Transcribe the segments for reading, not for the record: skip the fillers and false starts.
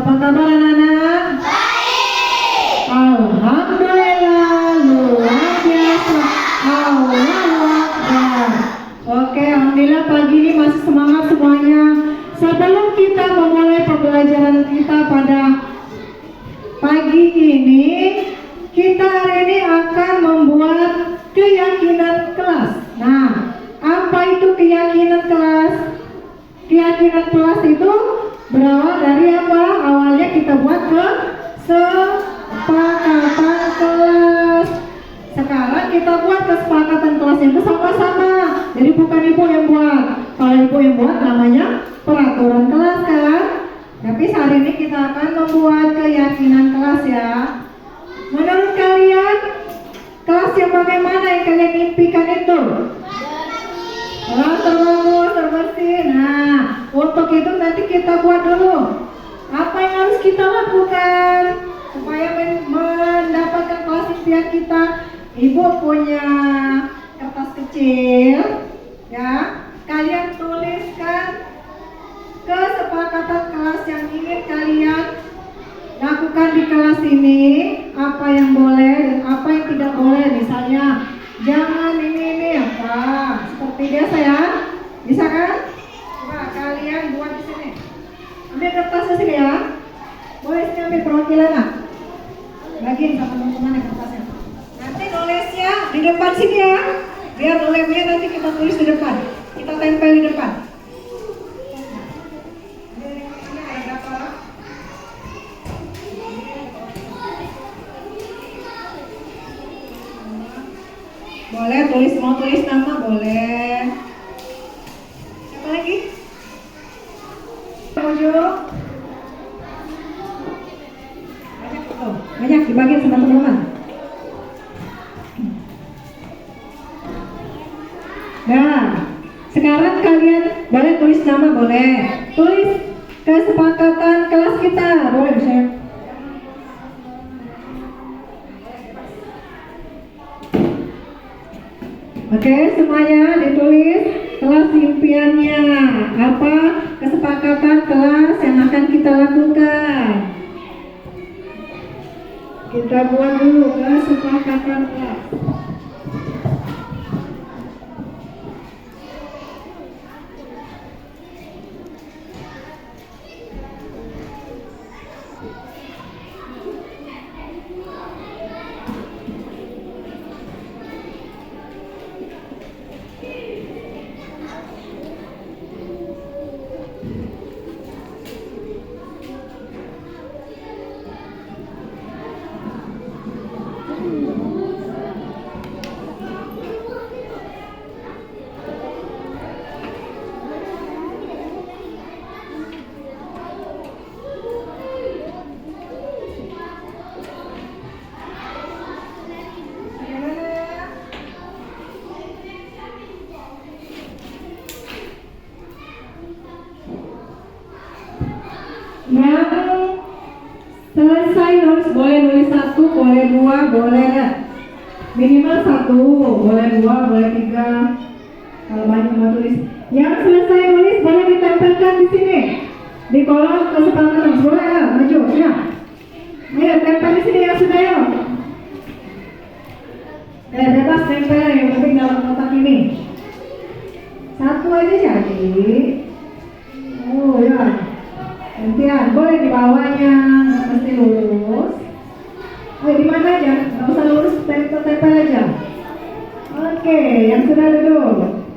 Apa kabar anak-anak? Alhamdulillah, luar biasa. Allahu Akbar. Oke, alhamdulillah pagi ini masih semangat semuanya. Sebelum kita memulai pembelajaran kita pada pagi ini, kita hari ini akan membuat keyakinan kelas. Nah, apa itu keyakinan kelas? Keyakinan kelas itu berawal dari apa? Awalnya kita buat kesepakatan kelas. Sekarang kita buat kesepakatan kelas itu sama-sama. Jadi bukan ibu yang buat. Kalau ibu yang buat namanya peraturan kelas kan. Tapi hari ini kita akan membuat keyakinan kelas ya. Menurut kalian kelas yang bagaimana yang kalian impikan itu? Terbangun, terbersih. Nah, untuk itu nanti kita buat dulu apa yang harus kita lakukan supaya mendapatkan kelas impian kita. Ibu punya kertas kecil ya, kalian tuliskan kesepakatan kelas yang ingin kalian lakukan di kelas ini, apa yang boleh dan apa yang tidak boleh. Misalnya jangan ini apa, seperti biasa ya, bisa kan? Coba kalian buat di sini. Ambil kertasnya sini ya. Boleh sini ambil perwakilan lah. Bagiin sama teman-teman kertasnya. Nanti nulisnya di depan sini ya. Biar lemnya nanti kita tulis di depan. Kita tempel di depan. Boleh mau tulis nama boleh. Siapa lagi? Banyak dibagi sama teman-teman. Nah, sekarang kalian boleh tulis nama boleh. Tulis kesepakatan kelas kita boleh bisa. Oke, semuanya ditulis kelas impiannya. Apa kesepakatan kelas yang akan kita lakukan? Kita buat dulu kesepakatan kelas. Yang selesai nulis boleh nulis 1, boleh 2, boleh minimal 1, boleh 2, boleh 3. Kalau banyak mau tulis. Yang selesai nulis boleh ditempelkan di sini di kolom kesepakatan. Boleh ya, maju ya. Ayo tempel di sini yang sudah ya. Bebas tempel yang penting dalam kotak ini. 1 aja jadi. Oh ya. Gantian, boleh di bawahnya, nggak mesti lurus. Oh, di mana aja, nggak usah lurus, tempel aja. Oke, yang sudah duduk.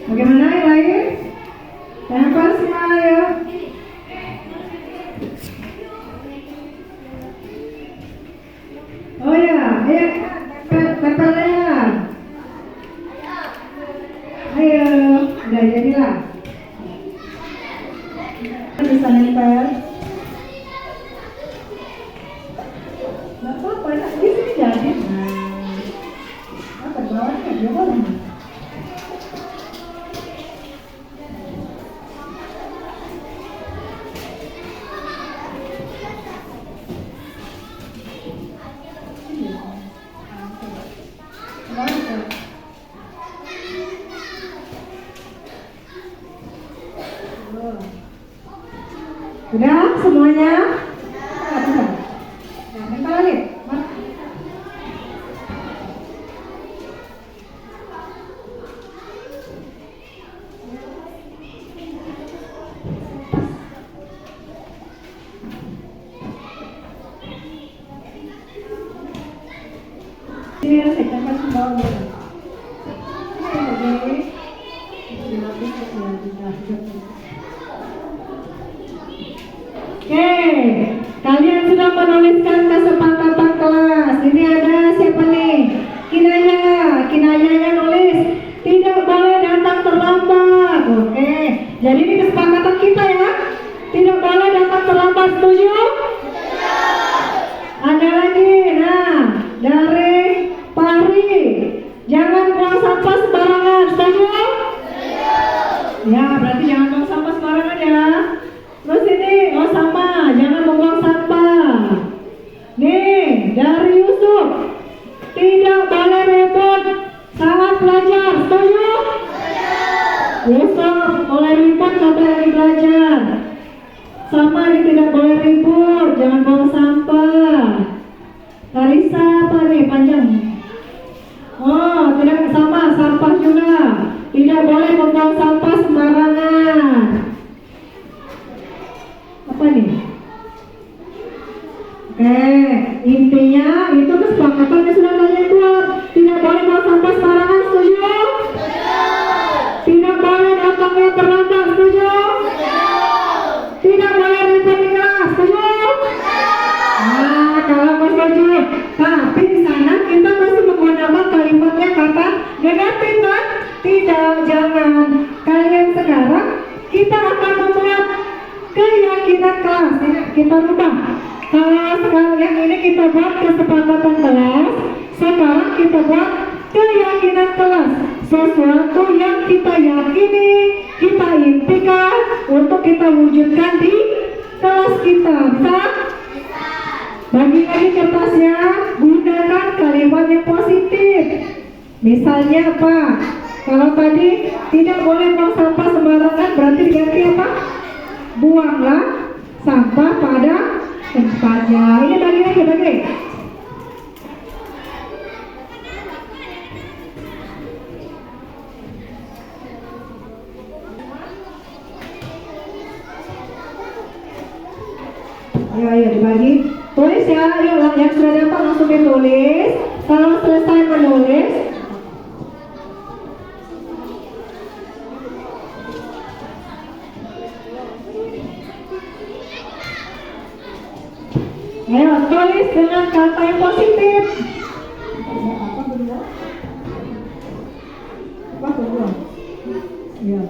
Bagaimana yang lain? Tempel semua ya. Oh ya, ayo tempelnya. Ayo, udah jadilah. Bisa nempel. Nggak apa-apa, di sini jadi. Apa bawahnya dia boleh. semuanya? Sudah. Nah, tempel lagi. Ini yang saya tempel ke bawah. Oke, kalian sudah menuliskan kesepakatan kelas. Ini ada siapa nih? Kinayanya nulis tidak boleh datang terlambat. Oke, jadi ini kesepakatan kita ya. Tidak boleh datang terlambat, setuju? Ada lagi, nah dari Pari, jangan buang sampah sembarangan, setuju? Ya, berarti jangan buang sampah sembarangan ya. Terus ini, oh sama, jangan membuang sampah. Nih, dari Yusuf, tidak boleh ribut saat belajar, setuju? Yusuf, boleh ribut sampai lagi belajar. Sama, ini tidak boleh ribut, jangan buang sampah. Karisa apa nih, panjang? Oh, tidak sama, sampah juga. Tidak boleh membuang sampah sembarangan. Apa nih? Oke, intinya itu kesepakatan yang sudah kalian buat. Tidak boleh buang sampah sembarangan, setuju? Tidak boleh datangnya terlambat, setuju? Tidak boleh ribut di kelas, setuju? Nah, kalau nggak setuju, tapi di sana kita masih menggunakan kalimatnya kata negatif kan? Tidak, jangan. Kalian sekarang kita akan membuat keyakinan kelas. Kita rubah. Kalau sekarang yang ini kita buat kesepakatan kelas, sekarang kita buat keyakinan kelas. Sesuatu yang kita yakini, kita impikan untuk kita wujudkan di kelas kita. Bisa? Bagi lagi kertasnya, gunakan kalimat yang positif. Misalnya apa? Kalau tadi tidak boleh buang sampah sembarangan, berarti diganti apa? Buanglah sampah pada tempatnya. Ini bagi. Ayo dibagi. Tulis ya, ayo yang sudah dapat langsung ditulis. Kalau selesai menulis, ayo tulis dengan kata yang positif. Apa berdua? Apa berdua? Ya.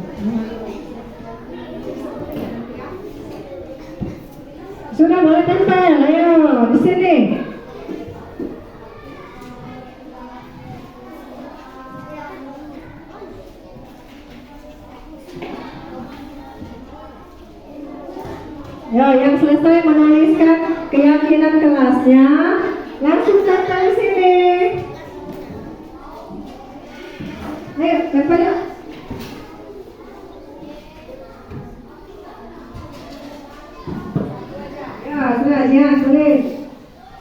Sudah boleh tempel, ayo di sini. Ya, yang selesai menuliskan keyakinan kelasnya, langsung tempel di sini. Ayo, tempel ya. Ya, sudah ya, tulis.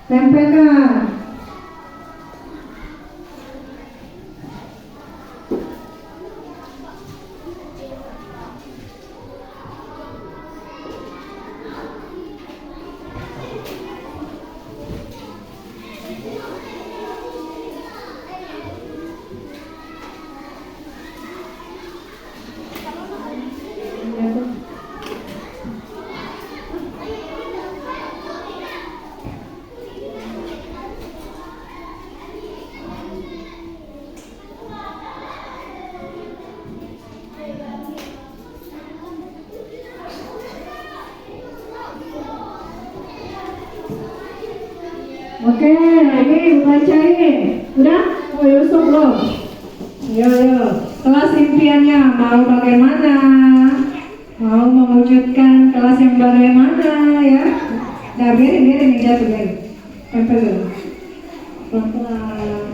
Tempelkan. Oke, ini bacain. Udah? Oh, Yusuf loh. Yo. Kelas impiannya mau bagaimana? Mau mewujudkan kelas yang bagaimana ya? Nah, biarin jatuh biarin. Tempel dulu. Pelan-pelan.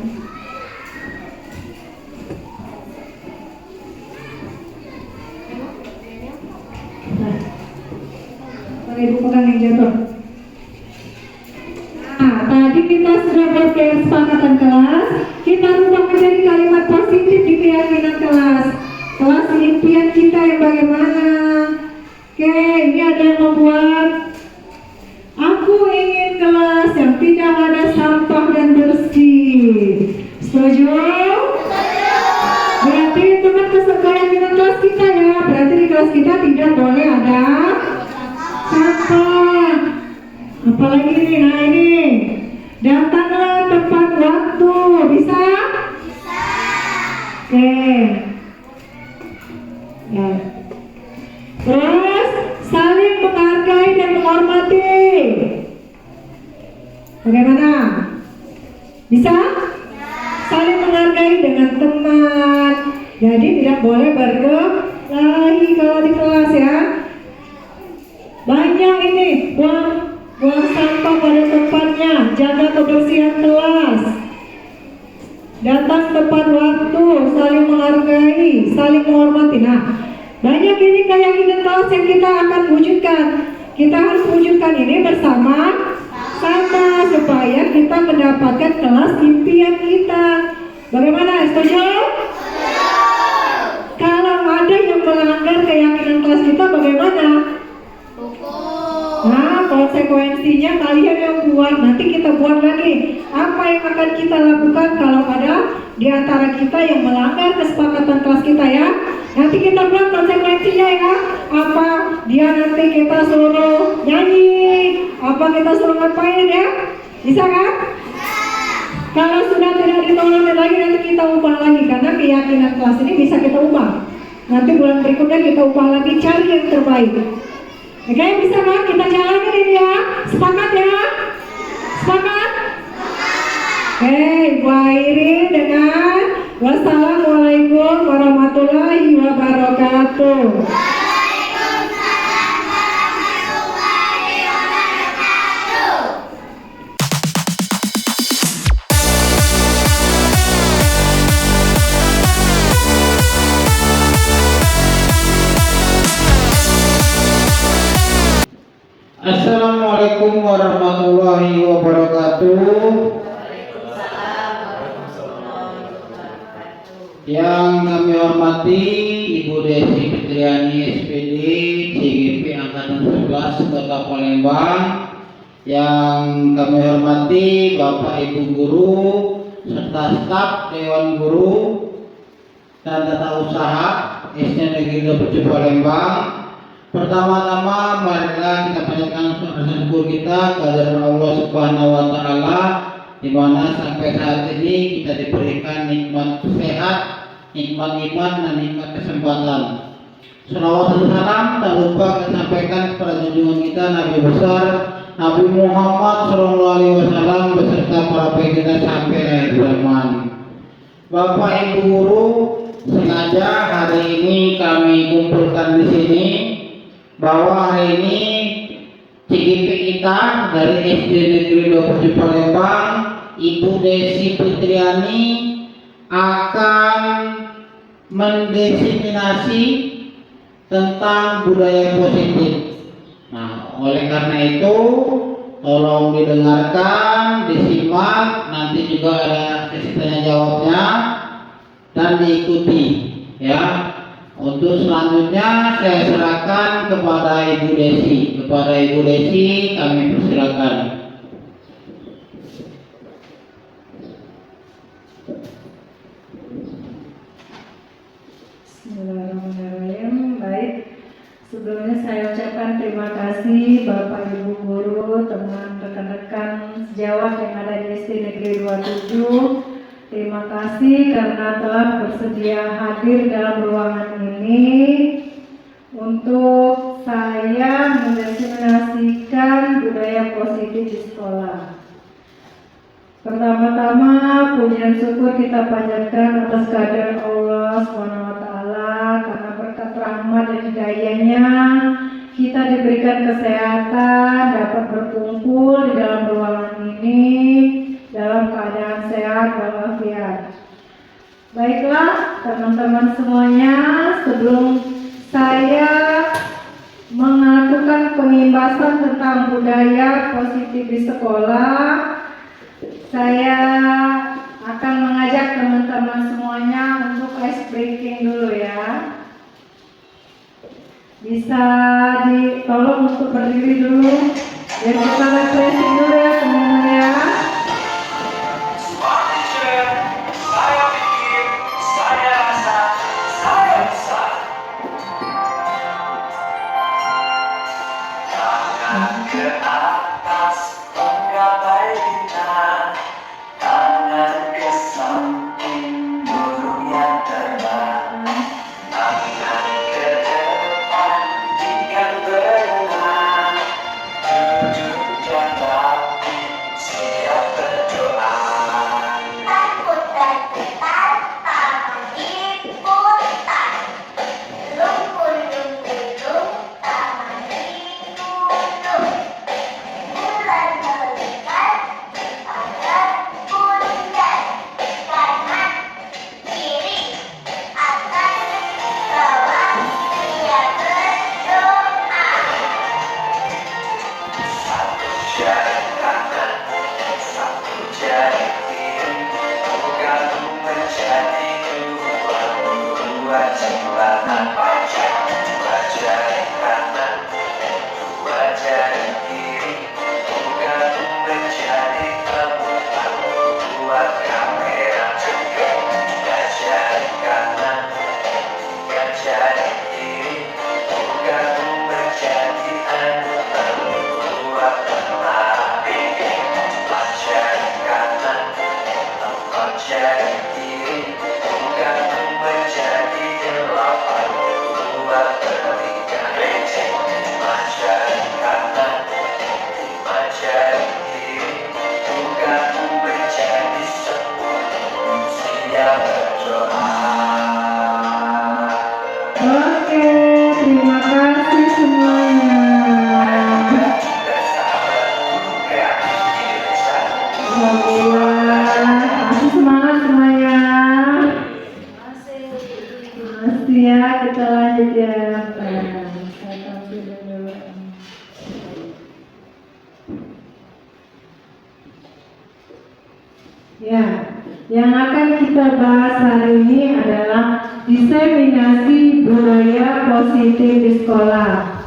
Nah, ibu pegang yang jatuh. Nah, tadi kita sudah buat kesepakatan kelas. Kita rubah menjadi kalimat positif di keyakinan kelas. Kelas impian kita yang bagaimana? Oke, ini ada yang membuat. Aku ingin kelas yang tidak ada sampah dan bersih. Setuju? Berarti teman keyakinan kelas kita ya. Berarti di kelas kita tidak boleh ada sampah. Apalagi ini, nah ini. Datanglah tepat waktu. Bisa? Oke. Ya. Terus saling menghargai dan menghormati. Bagaimana? Bisa? Saling menghargai dengan teman. Jadi tidak boleh berkelahi kalau di kelas ya. Banyak ini buang sampah pada tempatnya. Jaga kebersihan kelas. Datang tepat waktu. Saling menghargai, saling menghormati. Nah, banyak ini keyakinan kelas yang kita akan wujudkan. Kita harus wujudkan ini bersama-sama supaya kita mendapatkan kelas impian kita. Bagaimana? Setuju? Kalau ada yang melanggar keyakinan kelas kita, bagaimana? Nah, konsekuensinya kalian yang buat. Nanti kita buat lagi. Apa yang akan kita lakukan kalau ada di antara kita yang melanggar kesepakatan kelas kita ya? Nanti kita buat konsekuensinya ya. Apa dia nanti kita suruh nyanyi, apa kita suruh ngapain ya? Bisa kan? Kalau sudah tidak ditolerir lagi, nanti kita ubah lagi. Karena keyakinan kelas ini bisa kita ubah. Nanti bulan berikutnya kita ubah lagi, cari yang terbaik. Oke, bisa kan? Kita jalanin ini ya. Sepakat ya? Sepakat? Oke, Ibu akhiri dengan wassalamualaikum warahmatullahi wabarakatuh. Assalamualaikum warahmatullahi wabarakatuh. Yang kami hormati Ibu Desi Fitriani SPD CGP Angkatan 11 Kota Palembang. Yang kami hormati Bapak Ibu Guru serta staf Dewan Guru dan Tata Usaha SD Negeri 27 Palembang. Pertama-tama marilah kita panjatkan syukur kita kepada Allah Subhanahu wa taala di mana sampai saat ini kita diberikan nikmat sehat, nikmat iman dan nikmat kesempatan. Salawat dan salam tak lupa kita sampaikan kepada junjungan kita Nabi besar Nabi Muhammad SAW beserta para pengikutnya sampai akhir zaman. Bapak Ibu Guru, sengaja hari ini kami kumpulkan di sini bahwa hari ini CGP kita dari SD Negeri 27 Palembang, Ibu Desi Fitriani akan mendiseminasi tentang budaya positif. Nah, oleh karena itu tolong didengarkan, disimak, nanti juga ada sesi tanya jawabnya dan diikuti ya. Untuk selanjutnya saya serahkan kepada Ibu Desi. Kepada Ibu Desi kami persilakan. Bismillahirrahmanirrahim. Baik, sebelumnya saya ucapkan terima kasih Bapak Ibu Guru, teman rekan-rekan sejawat yang ada di SD Negeri 27. Terima kasih karena telah bersedia hadir dalam ruangan ini untuk saya mendiseminasikan budaya positif di sekolah. Pertama-tama pujian syukur kita panjatkan atas kehadiran Allah SWT karena berkat rahmat dan hidayahnya kita diberikan kesehatan, dapat berkumpul di dalam ruangan ini dalam keadaan sehat walafiat. Baiklah teman-teman semuanya, sebelum saya melakukan pengimbasan tentang budaya positif di sekolah, saya akan mengajak teman-teman semuanya untuk ice breaking dulu ya. Bisa ditolong untuk berdiri dulu, biar kita refreshing dulu ya teman-teman ya. Saya pikir, saya rasa, saya bisa. Tangan ke atas, menggapai bintang. Tangan ke samping, burung yang terbang. Tangan ke depan, ikan berenang. Duduk dan rapi, siap berdoa. Takut dan ketat, tangan diputar. Gelung-gelung-gelung, tangan digunung. Bulan melihat pada pundak. Kanan, kiri, atas, bawah, dia berdoa. Satu jari kanan, satu jari kiri, bergabung menjadi dua jembatan panjang. Dua jari kanan, dua jari kiri, bergabung menjadi empat. Dua kamera juga, tiga jari kanan, tiga jari kiri, bergabung menjadi enam. Dua penari, empat jari kanan, empat jari kiri, bergabung menjadi delapan. Dua berikan rejim, lima jari kanan, lima jari kiri, bergabung menjadi sepuluh. Siap berdoa. Oke, terima kasih semuanya. Alhamdulillah, masih semangat semuanya. Masih ya, kita lanjut ya. Saya tampil dulu. Ya, yang akan kita bahas hari ini adalah diseminasi budaya positif di sekolah.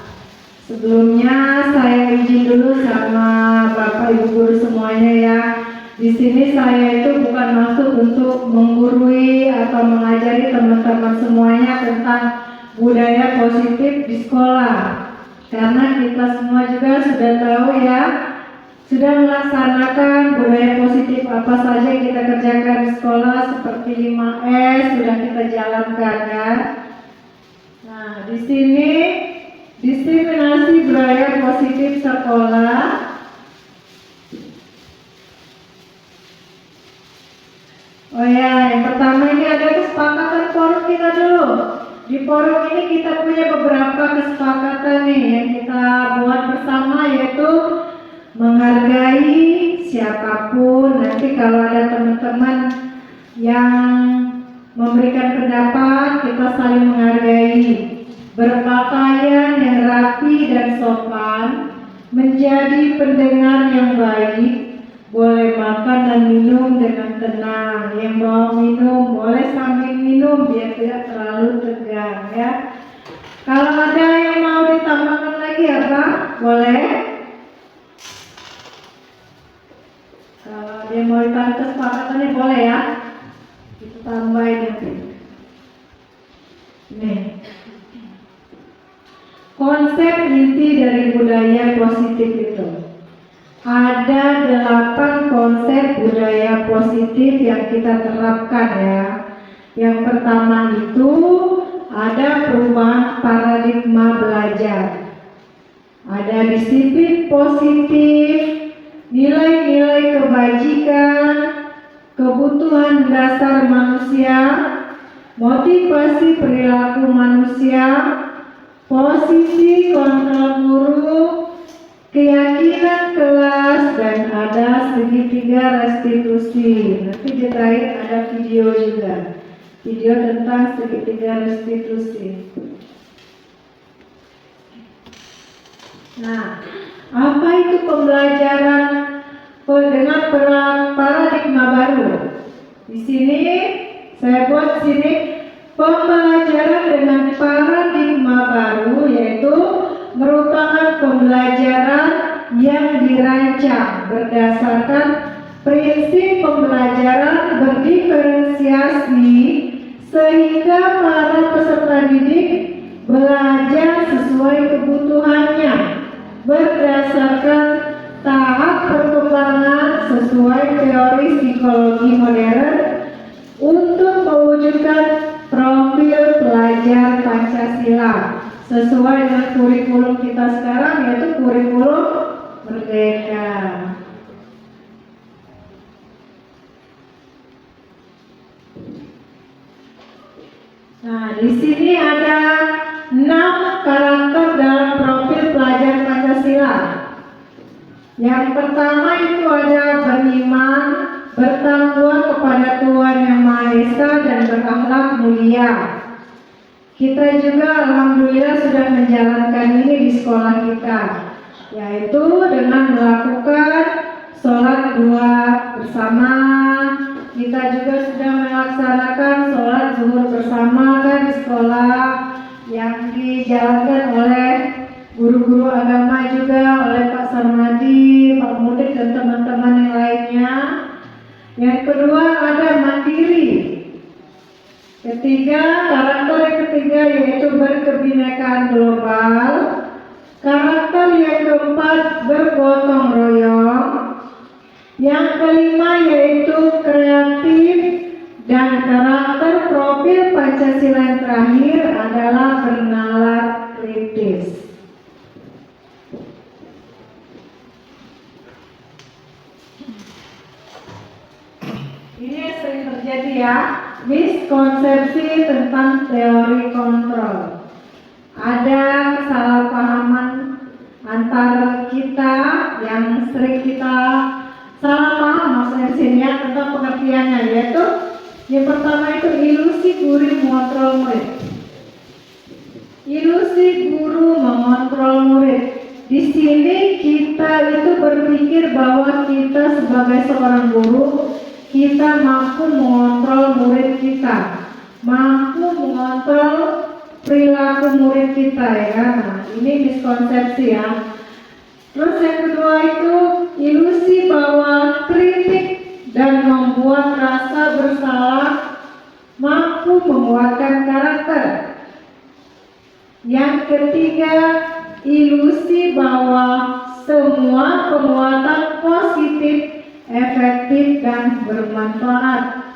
Sebelumnya saya izin dulu sama Bapak Ibu guru semuanya ya. Di sini saya itu bukan masuk untuk menggurui atau mengajari teman-teman semuanya tentang budaya positif di sekolah. Karena kita semua juga sudah tahu ya, sudah melaksanakan budaya positif apa saja yang kita kerjakan di sekolah seperti 5S sudah kita jalankan ya. Nah, di sini diseminasi budaya positif sekolah. Oh ya, yang pertama ini ada kesepakatan forum kita dulu. Di forum ini kita punya beberapa kesepakatan nih yang kita buat bersama, yaitu menghargai siapapun. Nanti kalau ada teman-teman yang memberikan pendapat, kita saling menghargai. Berpakaian yang rapi dan sopan, menjadi pendengar yang baik, boleh makan dan minum dengan tenang. Yang mau minum boleh sambil minum biar tidak terlalu tegang ya. Kalau ada yang mau ditambahkan lagi apa? Boleh. Kalau dia mau ditambah kesepakatannya boleh ya. Kita tambahin nanti. Nih. Konsep inti dari budaya positif itu ada 8 konsep budaya positif yang kita terapkan ya. Yang pertama itu ada perubahan paradigma belajar, ada disiplin positif, nilai-nilai kebajikan, kebutuhan dasar manusia, motivasi perilaku manusia, posisi kontrol guru, keyakinan kelas, dan ada segitiga restitusi. Nanti di terakhir ada video juga, video tentang segitiga restitusi. Nah, Apa itu pembelajaran dengan paradigma baru? Di sini saya buat sini pembelajaran dengan paradigma baru, yaitu merupakan pembelajaran yang dirancang berdasarkan prinsip pembelajaran berdiferensiasi sehingga para peserta didik belajar sesuai kebutuhannya berdasarkan tahap perkembangan sesuai teori psikologi modern untuk mewujudkan profil pelajar Pancasila sesuai dengan kurikulum kita sekarang, yaitu kurikulum Merdeka. Nah, di sini ada 6 karakter dalam profil pelajar Pancasila. Yang pertama itu ada beriman, bertakwa kepada Tuhan Yang Maha Esa dan berakhlak mulia. Kita juga alhamdulillah sudah menjalankan ini di sekolah kita, yaitu dengan melakukan sholat 2 bersama. Kita juga sudah melaksanakan sholat zuhur bersama kan di sekolah, yang dijalankan oleh guru-guru agama juga, oleh Pak Sarmadi, Pak Mudik dan teman-teman yang lainnya. Yang kedua ada mandiri. Karakter yang ketiga yaitu berkebinekaan global. Karakter yang keempat bergotong royong. Yang kelima yaitu kreatif, dan karakter profil Pancasila yang terakhir adalah bernalar kritis. Ini yang sering terjadi ya, miskonsepsi tentang teori kontrol. Ada kesalahpahaman antara kita yang sering kita salah paham maksudnya sini ya, tentang pengertiannya, yaitu yang pertama itu ilusi guru mengontrol murid. Ilusi guru mengontrol murid. Di sini kita itu berpikir bahwa kita sebagai seorang guru, kita mampu mengontrol murid kita, mampu mengontrol perilaku murid kita ya. Nah, ini miskonsepsi ya. Terus yang kedua itu ilusi bahwa kritik dan membuat rasa bersalah mampu menguatkan karakter. Yang ketiga, ilusi bahwa semua penguatan positif, efektif dan bermanfaat.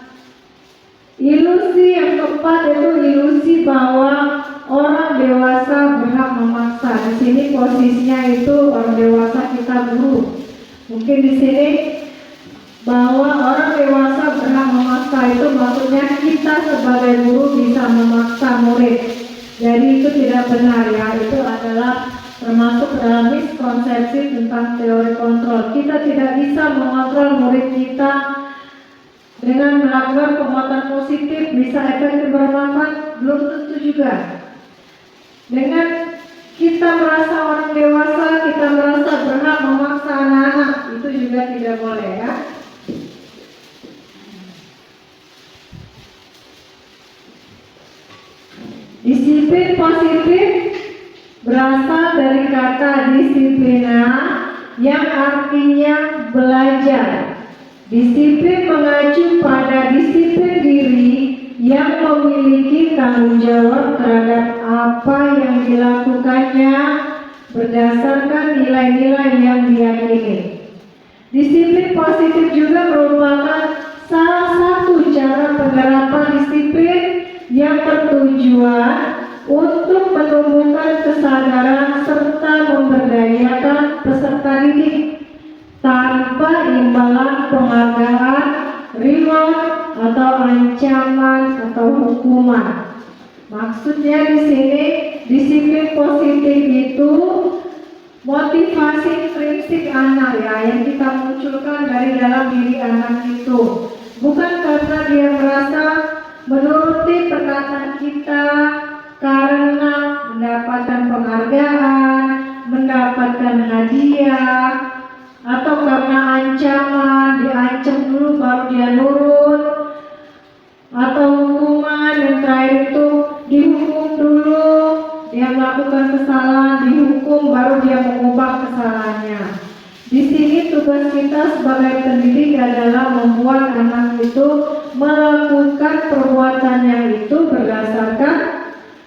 Ilusi yang keempat itu ilusi bahwa orang dewasa berhak memaksa. Di sini posisinya itu orang dewasa kita guru. Mungkin di sini bahwa orang dewasa berhak memaksa itu maksudnya kita sebagai guru bisa memaksa murid. Jadi itu tidak benar ya. Itu adalah termasuk dalam miskonsepsi tentang teori kontrol. Kita tidak bisa mengontrol murid kita dengan melakukan penguatan positif, bisa efektif bermanfaat, belum tentu juga. Dengan kita merasa orang dewasa, kita merasa berhak memaksa anak-anak, itu juga tidak boleh ya. Disiplin positif berasal dari kata disiplina yang artinya belajar. Disiplin mengacu pada disiplin diri yang memiliki tanggung jawab terhadap apa yang dilakukannya berdasarkan nilai-nilai yang diyakini. Disiplin positif juga merupakan salah satu cara penerapan disiplin yang bertujuan untuk menumbuhkan kesadaran serta memberdayakan peserta didik tanpa imbalan penghargaan, reward atau ancaman atau hukuman. Maksudnya di sini disiplin positif itu motivasi intrinsik anak ya, yang kita munculkan dari dalam diri anak itu, bukan karena dia merasa menuruti perkataan kita karena mendapatkan penghargaan, mendapatkan hadiah ancaman, diancam dulu baru dia nurut, atau hukuman yang terakhir itu dihukum dulu, dia melakukan kesalahan, dihukum baru dia mengubah kesalahannya. Di sini tugas kita sebagai pendidik adalah membuat anak itu melakukan perbuatannya itu berdasarkan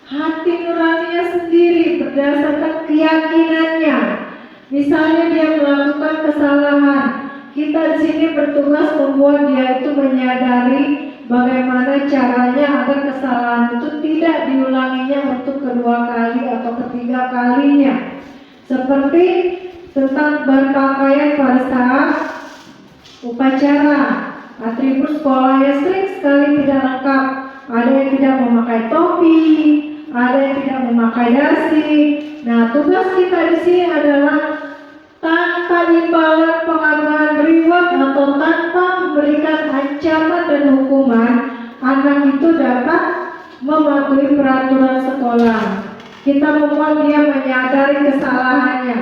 hati nuraninya sendiri, berdasarkan keyakinannya. Misalnya dia melakukan kesalahan, kita di sini bertugas membuat dia itu menyadari bagaimana caranya agar kesalahan itu tidak diulanginya untuk kedua kali atau ketiga kalinya. Seperti tentang berpakaian pada saat upacara, atribut sekolah yang sering sekali tidak lengkap. Ada yang tidak memakai topi, ada yang tidak memakai dasi. Nah, tugas kita di sini adalah tanpa imbalan penghargaan reward atau tanpa memberikan ancaman dan hukuman, anak itu dapat mematuhi peraturan sekolah. Kita membuat dia menyadari kesalahannya,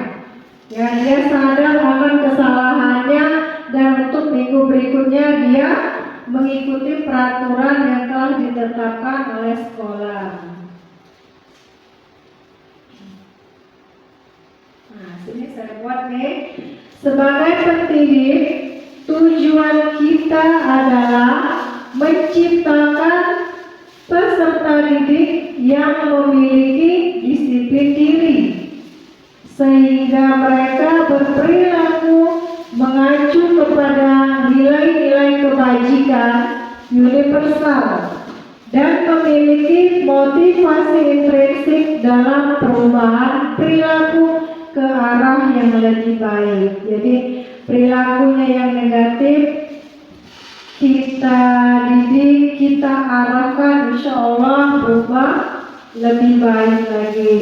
ya, dia sadar akan kesalahannya, dan untuk minggu berikutnya dia mengikuti peraturan yang telah ditetapkan oleh sekolah. Nah, sini saya buat nih, sebagai pendidik, tujuan kita adalah menciptakan peserta didik yang memiliki disiplin diri, sehingga mereka berperilaku mengacu kepada nilai-nilai kebajikan universal dan memiliki motivasi intrinsik dalam perubahan perilaku ke arah yang lebih baik. Jadi perilakunya yang negatif kita didik, kita arahkan, insya Allah berubah lebih baik lagi.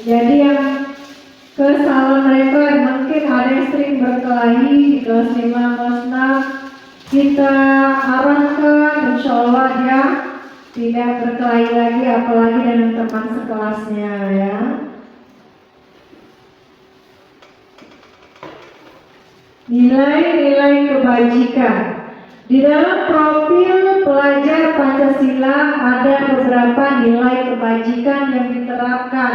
Jadi yang kesalahan mereka mungkin ada yang sering berkelahi di kelas 5, kelas 6, kita arahkan, insya Allah dia tidak berkelahi lagi, apalagi dengan teman sekelasnya, ya. Nilai-nilai kebajikan. Di dalam profil pelajar Pancasila ada beberapa nilai kebajikan yang diterapkan.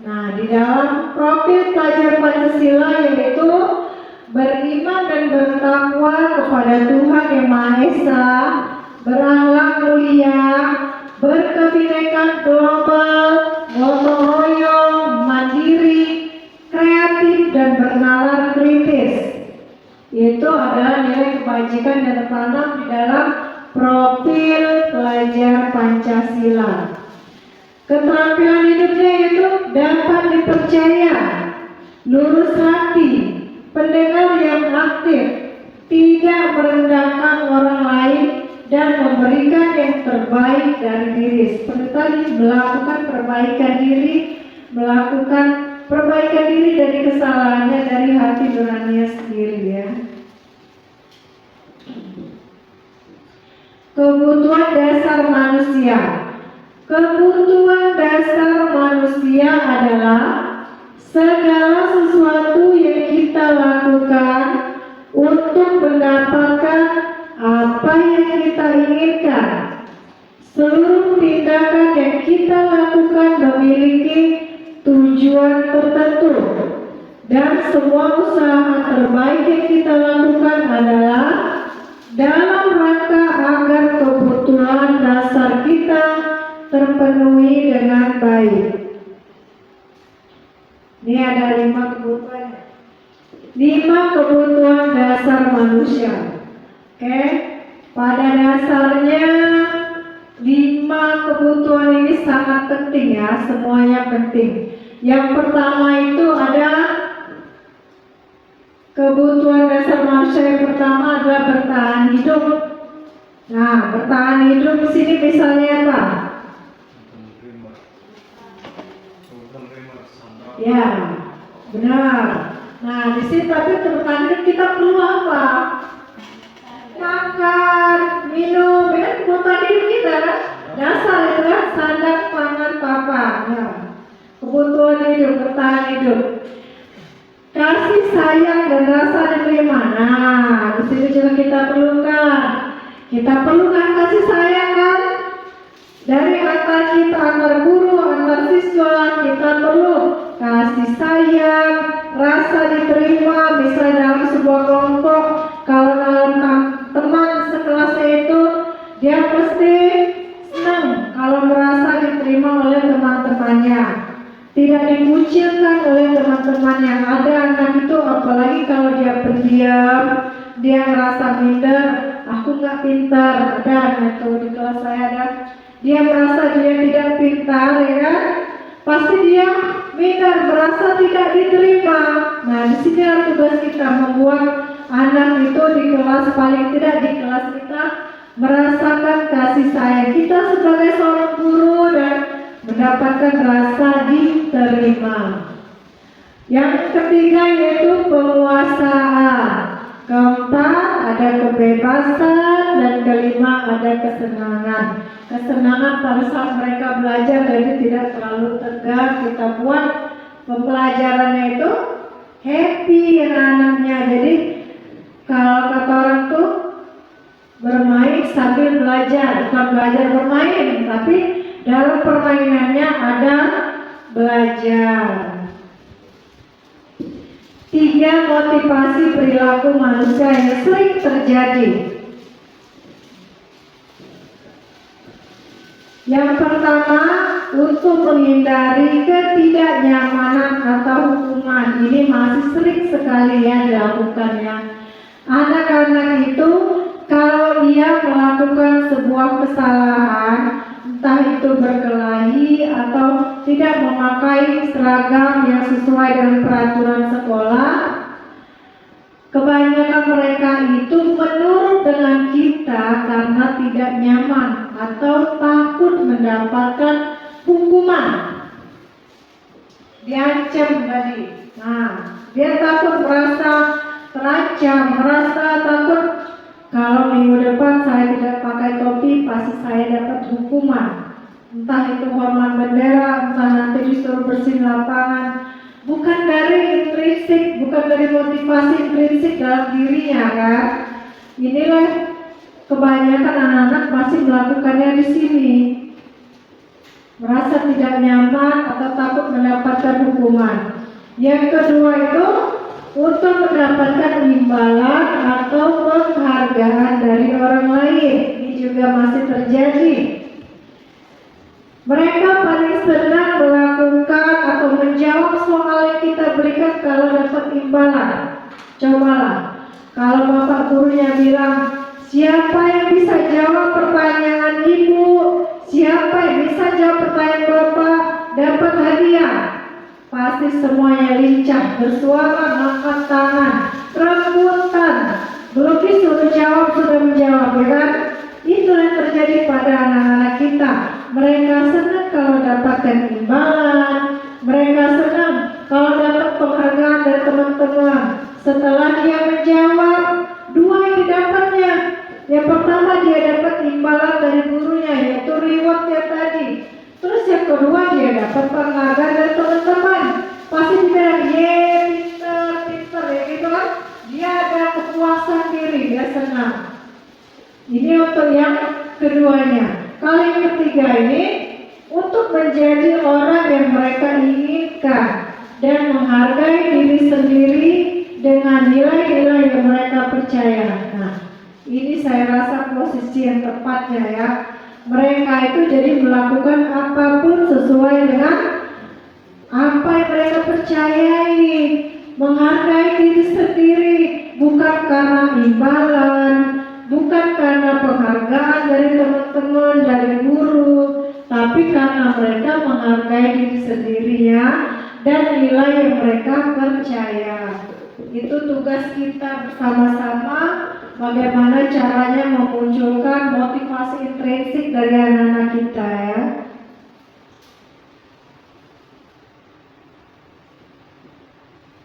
Nah, di dalam profil pelajar Pancasila yaitu beriman dan bertakwa kepada Tuhan Yang Maha Esa, berakhlak mulia, berkebinekaan global, gotong royong, mandiri, kreatif, dan bernalar kritis. Itu adalah nilai kebajikan yang tertanam di dalam profil pelajar Pancasila. Keterampilan hidupnya itu dapat dipercaya, lurus hati, pendengar yang aktif, tidak merendahkan orang lain, dan memberikan yang terbaik dari diri. Seperti tadi, melakukan perbaikan diri, melakukan perbaikan diri dari kesalahannya, dari hati nuraninya sendiri, ya. Kebutuhan dasar manusia. Kebutuhan dasar manusia adalah segala sesuatu yang kita lakukan untuk mendapatkan apa yang kita inginkan. Seluruh tindakan yang kita lakukan memiliki tujuan tertentu, dan semua usaha terbaik yang kita lakukan adalah dalam rangka agar kebutuhan dasar kita terpenuhi dengan baik. Ini ada 5 kebutuhan. 5 kebutuhan dasar manusia. Oke, pada dasarnya 5 kebutuhan ini sangat penting, ya, semuanya penting. Yang pertama itu adalah kebutuhan dasar manusia yang pertama adalah bertahan hidup. Nah, bertahan hidup di sini misalnya apa? Ya, benar. Nah, di sini tapi bertahan hidup kita perlu apa? Makan, minum, ya, kebutuhan hidup kita kan? Dasar itu kan, sandang, pangan, papan. Ya. Kebutuhan hidup, bertahan hidup. Kasih sayang dan rasa diterima. Nah, Kita perlukan kasih sayang kan? Dari antar kita, antar guru, antar siswa, kita perlu kasih sayang, rasa diterima, misalnya dalam sebuah kelompok. Kalau dalam teman sekelasnya itu, dia pasti senang kalau merasa diterima oleh teman-temannya, tidak dikucilkan oleh teman-temannya. Ada anak itu, apalagi kalau dia pendiam, dia merasa minder, aku nggak pintar. Ada anak itu di kelas saya ada, dia merasa dia tidak pintar, ya kan? Pasti dia minder, merasa tidak diterima. Nah, di sini tugas kita membuat anak itu di kelas, paling tidak di kelas kita, merasakan kasih sayang kita sebagai seorang guru dan mendapatkan rasa diterima. Yang ketiga yaitu penguasaan. Keempat ada kebebasan, dan kelima ada kesenangan. Kesenangan pada saat mereka belajar, jadi tidak terlalu tegang. Kita buat pembelajarannya itu happy anak-anaknya. Jadi kalau kata orang tuh bermain sambil belajar, bukan belajar bermain, tapi dalam permainannya ada belajar. 3 motivasi perilaku manusia yang sering terjadi. Yang pertama, untuk menghindari ketidaknyamanan atau hukuman. Ini masih sering sekali ya dilakukannya. Anak-anak itu kalau ia melakukan sebuah kesalahan, entah itu berkelahi atau tidak memakai seragam yang sesuai dengan peraturan sekolah, kebanyakan mereka itu menurut dengan kita karena tidak nyaman atau takut mendapatkan hukuman, diancam tadi. Nah, dia takut, merasa terancam, merasa takut kalau minggu depan saya tidak pakai topi pasti saya dapat hukuman, entah itu hormat bendera, entah nanti disuruh bersihin lapangan. Bukan dari intrinsik, bukan dari motivasi intrinsik dalam dirinya kan. Inilah kebanyakan anak-anak masih melakukannya di sini, merasa tidak nyaman atau takut mendapatkan hukuman. Yang kedua itu untuk mendapatkan imbalan atau penghargaan dari orang lain. Ini juga masih terjadi. Mereka paling senang melakukan atau menjawab soal yang kita berikan kalau dapat imbalan. Cobalah, kalau bapak gurunya bilang, siapa yang bisa jawab pertanyaan ibu, siapa yang bisa jawab pertanyaan bapak, dapat hadiah. Pasti semuanya lincah, bersuara, angkat tangan, rebutan. Belum disuruh jawab sudah menjawab, ya kan? Itu yang terjadi pada anak-anak kita. Mereka senang kalau dapatkan imbalan, mereka senang kalau dapat penghargaan dari teman-teman. Setelah dia menjawab, 2 yang didapatnya. Yang pertama dia dapat imbalan dari gurunya, yaitu rewardnya tadi. Terus yang kedua dia dapat penghargaan dari teman-teman. Pasti dia pintar, ya gitu kan? Dia ada kepuasan diri, dia senang. Ini untuk yang keduanya. Kalau yang ketiga ini untuk menjadi orang yang mereka inginkan dan menghargai diri sendiri dengan nilai-nilai yang mereka percaya. Nah, ini saya rasa posisi yang tepatnya ya. Mereka itu jadi melakukan apapun sesuai dengan apa yang mereka percayai, menghargai diri sendiri, bukan karena imbalan, bukan karena penghargaan dari teman-teman, dari guru, tapi karena mereka menghargai diri sendirinya dan nilai yang mereka percaya. Itu tugas kita bersama-sama, bagaimana caranya memunculkan motivasi intrinsik dari anak-anak kita ya.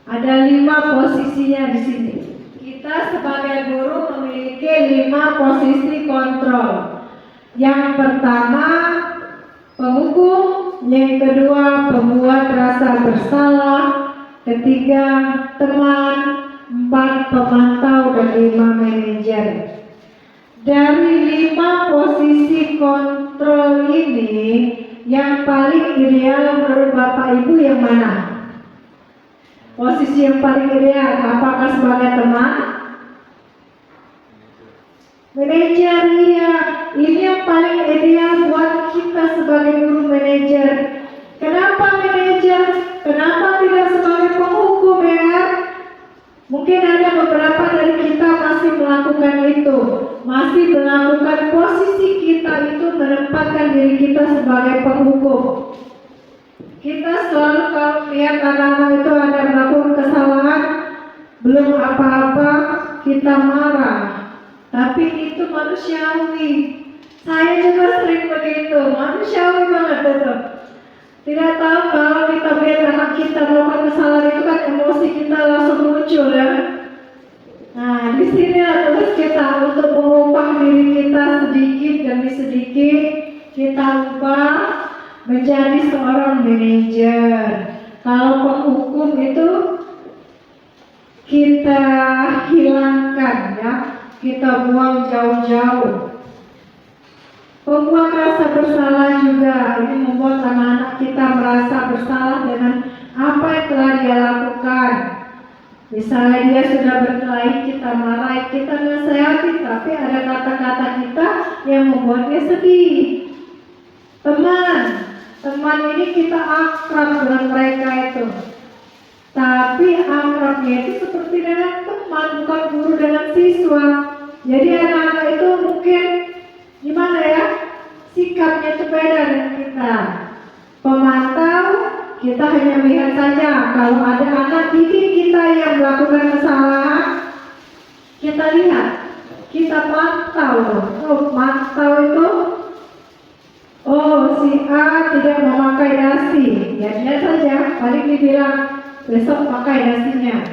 Ada 5 posisinya di sini. Kita sebagai guru memiliki 5 posisi kontrol. Yang pertama penghukum, yang kedua pembuat rasa bersalah, ketiga teman, 4 pemantau, dan 5 manajer. Dari 5 posisi kontrol ini, yang paling ideal menurut Bapak Ibu yang mana? Posisi yang paling ideal, apakah sebagai teman? Manajer, iya. Ini yang paling ideal buat kita sebagai guru manajer. Kenapa manajer? Kenapa tidak sebagai penghukum ya? Mungkin ada beberapa dari kita masih melakukan itu, masih melakukan posisi kita itu menempatkan diri kita sebagai penghukum. Kita selalu kalau lihat anak-anak itu ada melakukan kesalahan, belum apa-apa kita marah. Tapi itu manusiawi. Saya juga sering begitu, manusiawi banget itu. Tidak tahu kalau kita lihat anak kita melakukan kesalahan itu kan emosi kita langsung muncul ya. Nah di sini tugas kita untuk mengubah diri kita sedikit demi sedikit, kita ubah menjadi seorang manajer. Kalau penghukum itu kita hilangkan ya, kita buang jauh-jauh. Membuat rasa bersalah juga, ini membuat anak-anak kita merasa bersalah dengan apa yang telah dia lakukan. Misalnya dia sudah berkelahi, kita marahi, kita nasihati, tapi ada kata-kata kita yang membuat dia sedih. Teman ini kita akrab dengan mereka itu, tapi akrabnya itu seperti dengan teman, bukan guru dengan siswa. Jadi anak-anak itu mungkin gimana ya, sikapnya itu beda dengan kita. Pemantau, kita hanya melihat saja. Kalau ada anak didik kita yang melakukan kesalahan, kita lihat, kita pantau. Pantau itu, si A tidak memakai dasi, ya dia saja, paling dibilang besok pakai dasinya.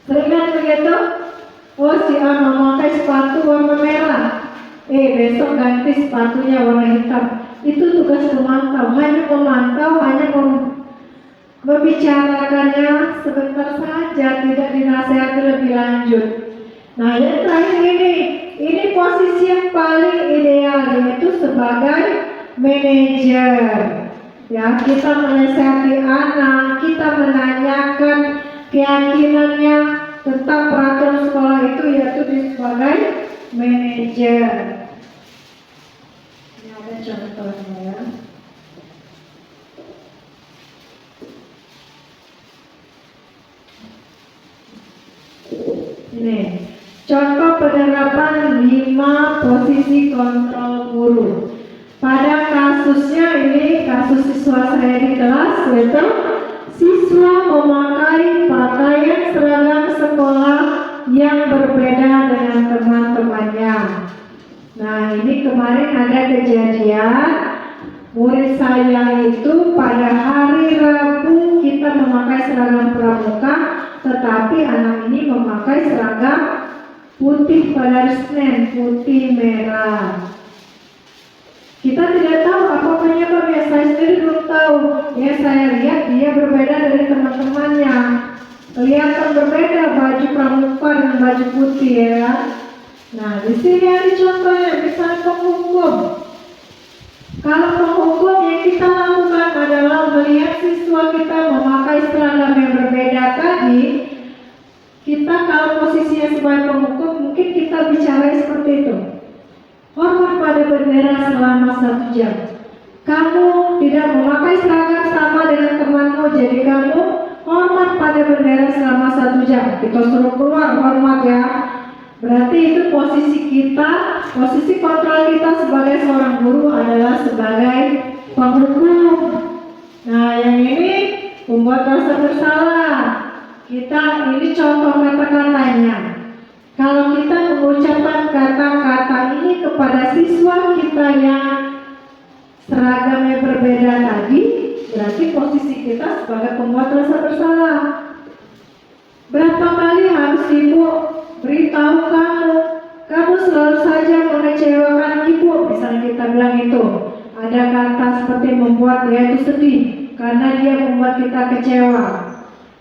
Sering kan begitu? Si A memakai sepatu warna merah, besok ganti sepatunya warna hitam. Itu tugas pemantau, hanya memantau, hanya membicarakannya sebentar saja, tidak dinasihati lebih lanjut. Nah yang terakhir ini posisi yang paling ideal, yaitu sebagai manajer. Ya, kita menasihati anak, kita menanyakan keyakinannya tentang peraturan sekolah itu, yaitu sebagai manajer. Ini ada contohnya ya. Ini contoh penerapan 5 posisi kontrol guru. Pada kasusnya ini, kasus siswa saya di kelas, yaitu siswa memakai pakaian seragam sekolah yang berbeda dengan teman-temannya. Nah ini kemarin ada kejadian, murid saya itu pada hari Rabu kita memakai seragam pramuka, tetapi anak ini memakai seragam putih pada Senin, putih merah. Kita tidak tahu apa penyebabnya, saya sendiri belum tahu. Ya saya lihat dia berbeda dari teman-temannya. Kelihatan berbeda baju pramuka dengan baju putih ya. Nah di sini ada contohnya, misalnya penghukum. Kalau penghukum yang kita lakukan adalah melihat siswa kita memakai seragam yang berbeda tadi, kita kalau posisinya sebagai penghukum mungkin kita bicara seperti itu. Hormat pada bendera selama 1 jam. Kamu tidak memakai seragam sama dengan temanmu, jadi kamu hormat pada bendera selama 1 jam. Kita suruh keluar, hormat ya. Berarti itu posisi kita, posisi kontrol kita sebagai seorang guru adalah sebagai penghukum. Nah yang ini membuat rasa bersalah. Kita ini contoh kata-katanya. Kalau kita mengucapkan kata-kata ini kepada siswa kita yang seragamnya berbeda tadi, berarti posisi kita sebagai pembuat rasa bersalah. Berapa kali harus ibu beritahu kamu selalu saja mengecewakan ibu, misalnya kita bilang itu. Ada kata seperti membuat dia itu sedih karena dia membuat kita kecewa.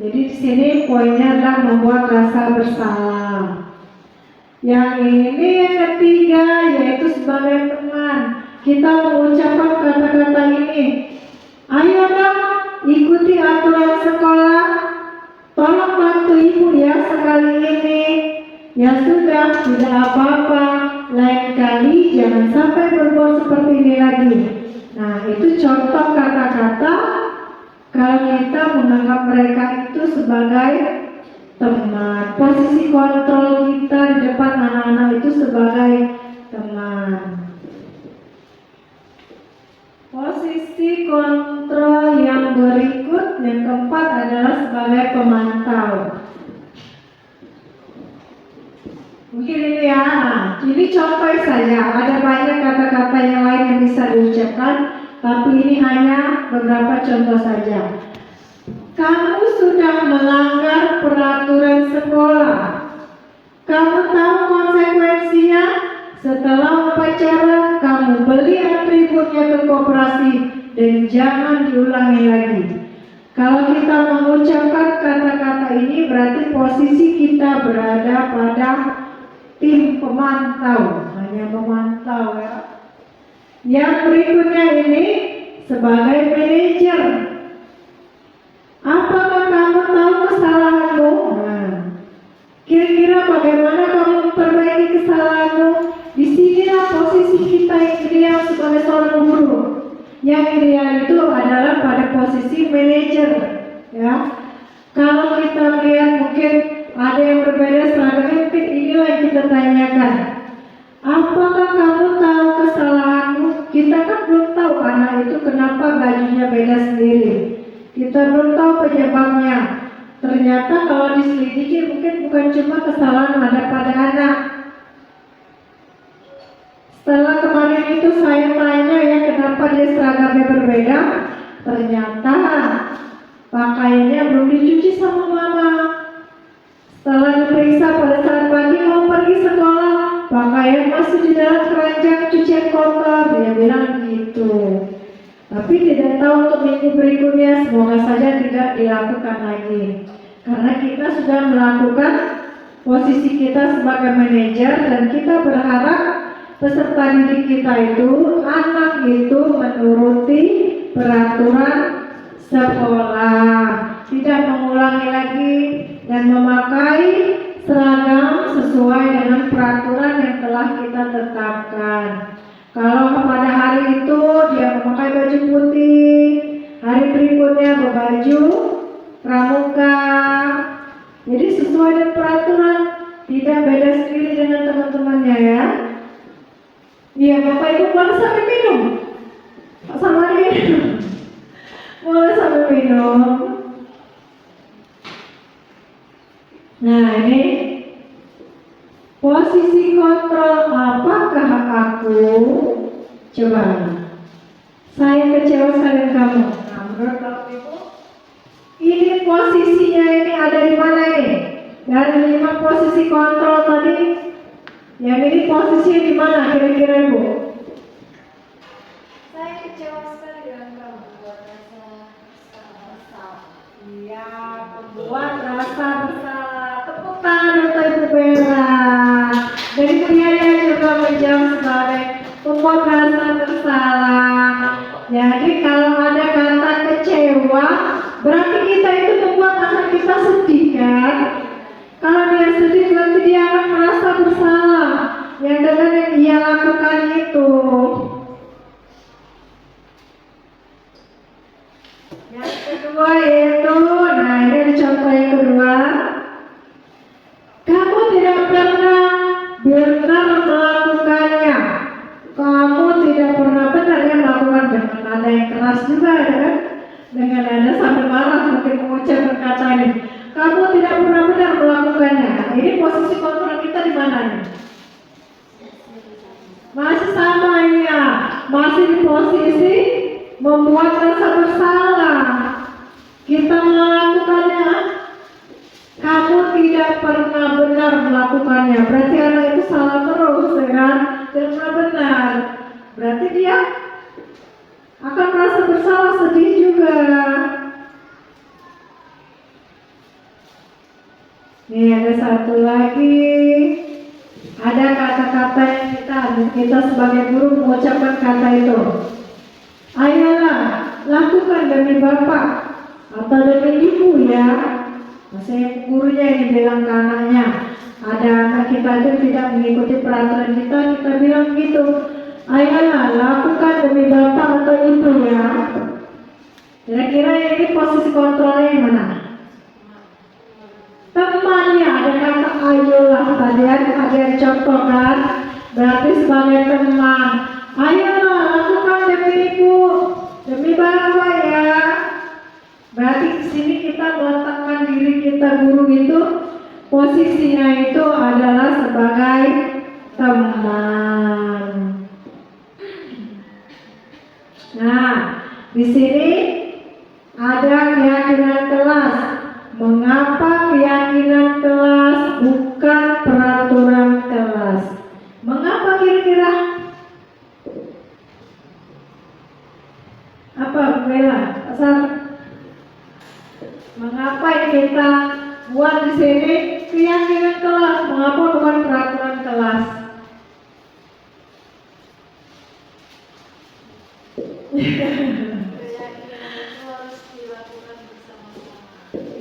Jadi di sini poinnya adalah membuat rasa bersalah. Yang ini yang ketiga sebagai teman. Kita mengucapkan kata-kata ini. Ayo dong, ikuti aturan sekolah. Tolong bantu ibu ya sekali ini. Ya sudah, tidak apa-apa. Lain kali jangan sampai berbuat seperti ini lagi. Nah, itu contoh kata-kata kalau kita menganggap mereka itu sebagai teman. Posisi kontrol kita di depan anak-anak itu sebagai teman. Posisi kontrol yang berikut, yang keempat adalah sebagai pemantau. Mungkin ini ya, ini contoh saja. Ada banyak kata-kata yang lain yang bisa diucapkan, tapi ini hanya beberapa contoh saja. Kamu sudah melanggar peraturan sekolah. Kamu tahu konsekuensinya? Setelah upacara, kamu beli atributnya ke koperasi dan jangan diulangi lagi. Kalau kita mengucapkan kata-kata ini, berarti posisi kita berada pada tim pemantau, hanya memantau ya. Yang berikutnya ini sebagai manajer. Apakah kamu tahu kesalahanmu? Nah, kira-kira bagaimana kamu memperbaiki kesalahanmu? Di sinilah posisi kita yang ideal sebagai seorang guru. Yang ideal itu adalah pada posisi manajer, ya. Kalau kita lihat mungkin ada yang berbeda seragamnya, mungkin inilah yang kita tanyakan. Apakah kamu tahu kesalahanmu? Kita kan belum tahu anak itu kenapa bajunya beda sendiri. Kita belum tahu penyebabnya. Ternyata kalau diselidiki mungkin bukan cuma kesalahan ada pada anak. Setelah kemarin itu saya tanya ya kenapa dia seragamnya berbeda. Ternyata pakaiannya belum dicuci sama mama. Setelah diperiksa pada saat pagi mau pergi sekolah, pakaian masih di dalam keranjang cucian kotor. Dia bilang gitu. Tapi tidak tahu untuk minggu berikutnya, semoga saja tidak dilakukan lagi. Karena kita sudah melakukan posisi kita sebagai manajer dan kita berharap peserta didik kita itu, anak itu menuruti peraturan sekolah, tidak mengulangi lagi dan memakai seragam sesuai dengan peraturan yang telah kita tetapkan. Kalau pada hari itu dia memakai baju putih, hari berikutnya berbaju pramuka. Jadi sesuai dengan peraturan, tidak beda sendiri dengan teman-temannya ya. Iya, Bapak Ibu boleh sambil minum. Sama minum. Boleh sambil minum. Nah ini posisi kontrol. Apakah aku? Coba. Saya kecewa dengan kamu. Nah, menurut Bapak Ibu, ini posisinya ini ada di mana ini? Dari 5 posisi kontrol tadi, yang ini posisinya di mana kira-kira Bu? Saya kecewa sekali dengan kamu. Iya, membuat rasa bersalah. Tepuk tangan untuk Ibu Bella. Dari Priaya juga menjawab sebagai membuat rasa bersalah. Jadi kalau ada kata kecewa, berarti kita itu membuat anak kita sedih kan? Kalau dia sedih, berarti dia akan merasa bersalah yang dengan yang dia lakukan itu. Yang kedua yaitu, nah ini ada contoh yang kedua. Kamu tidak pernah benar melakukannya. Kamu tidak pernah benar yang melakukan dengan nada yang keras juga ya kan? Dengan nada sampai marah mungkin mengucapkan kata ini. Kamu tidak pernah benar melakukannya. Ini posisi kontrol kita di mana nih? Masih sama ya, masih di posisi membuat rasa bersalah. Kita melakukannya, kamu tidak pernah benar melakukannya. Berarti anak itu salah terus, ya kan? Tidak pernah benar. Berarti dia akan merasa bersalah, sedih juga. Nih ada satu lagi. Ada kata-kata yang kita kita sebagai guru mengucapkan kata itu. Ayolah, lakukan demi Bapak atau demi Ibu ya. Maksudnya gurunya yang bilang ke anaknya. Ada anak kita itu tidak mengikuti peraturan kita bilang gitu. Ayolah, lakukan demi Bapak atau Ibu ya. Kira-kira ini posisi kontrolnya yang mana? Temannya, ada kata ayolah tadi ada contohkan, berarti sebagai teman. Ayolah, lakukan demi Ibu, demi Bapak ya. Berarti di sini kita meletakkan diri kita guru itu posisinya itu adalah sebagai teman. Nah, di sini ada keyakinan kelas. Mengapa keyakinan kelas bukan peraturan kelas? Mengapa kira-kira? Apa Bella? Asal mengapa yang kita buat di sini keyakinan kelas? Mengapa bukan peraturan kelas?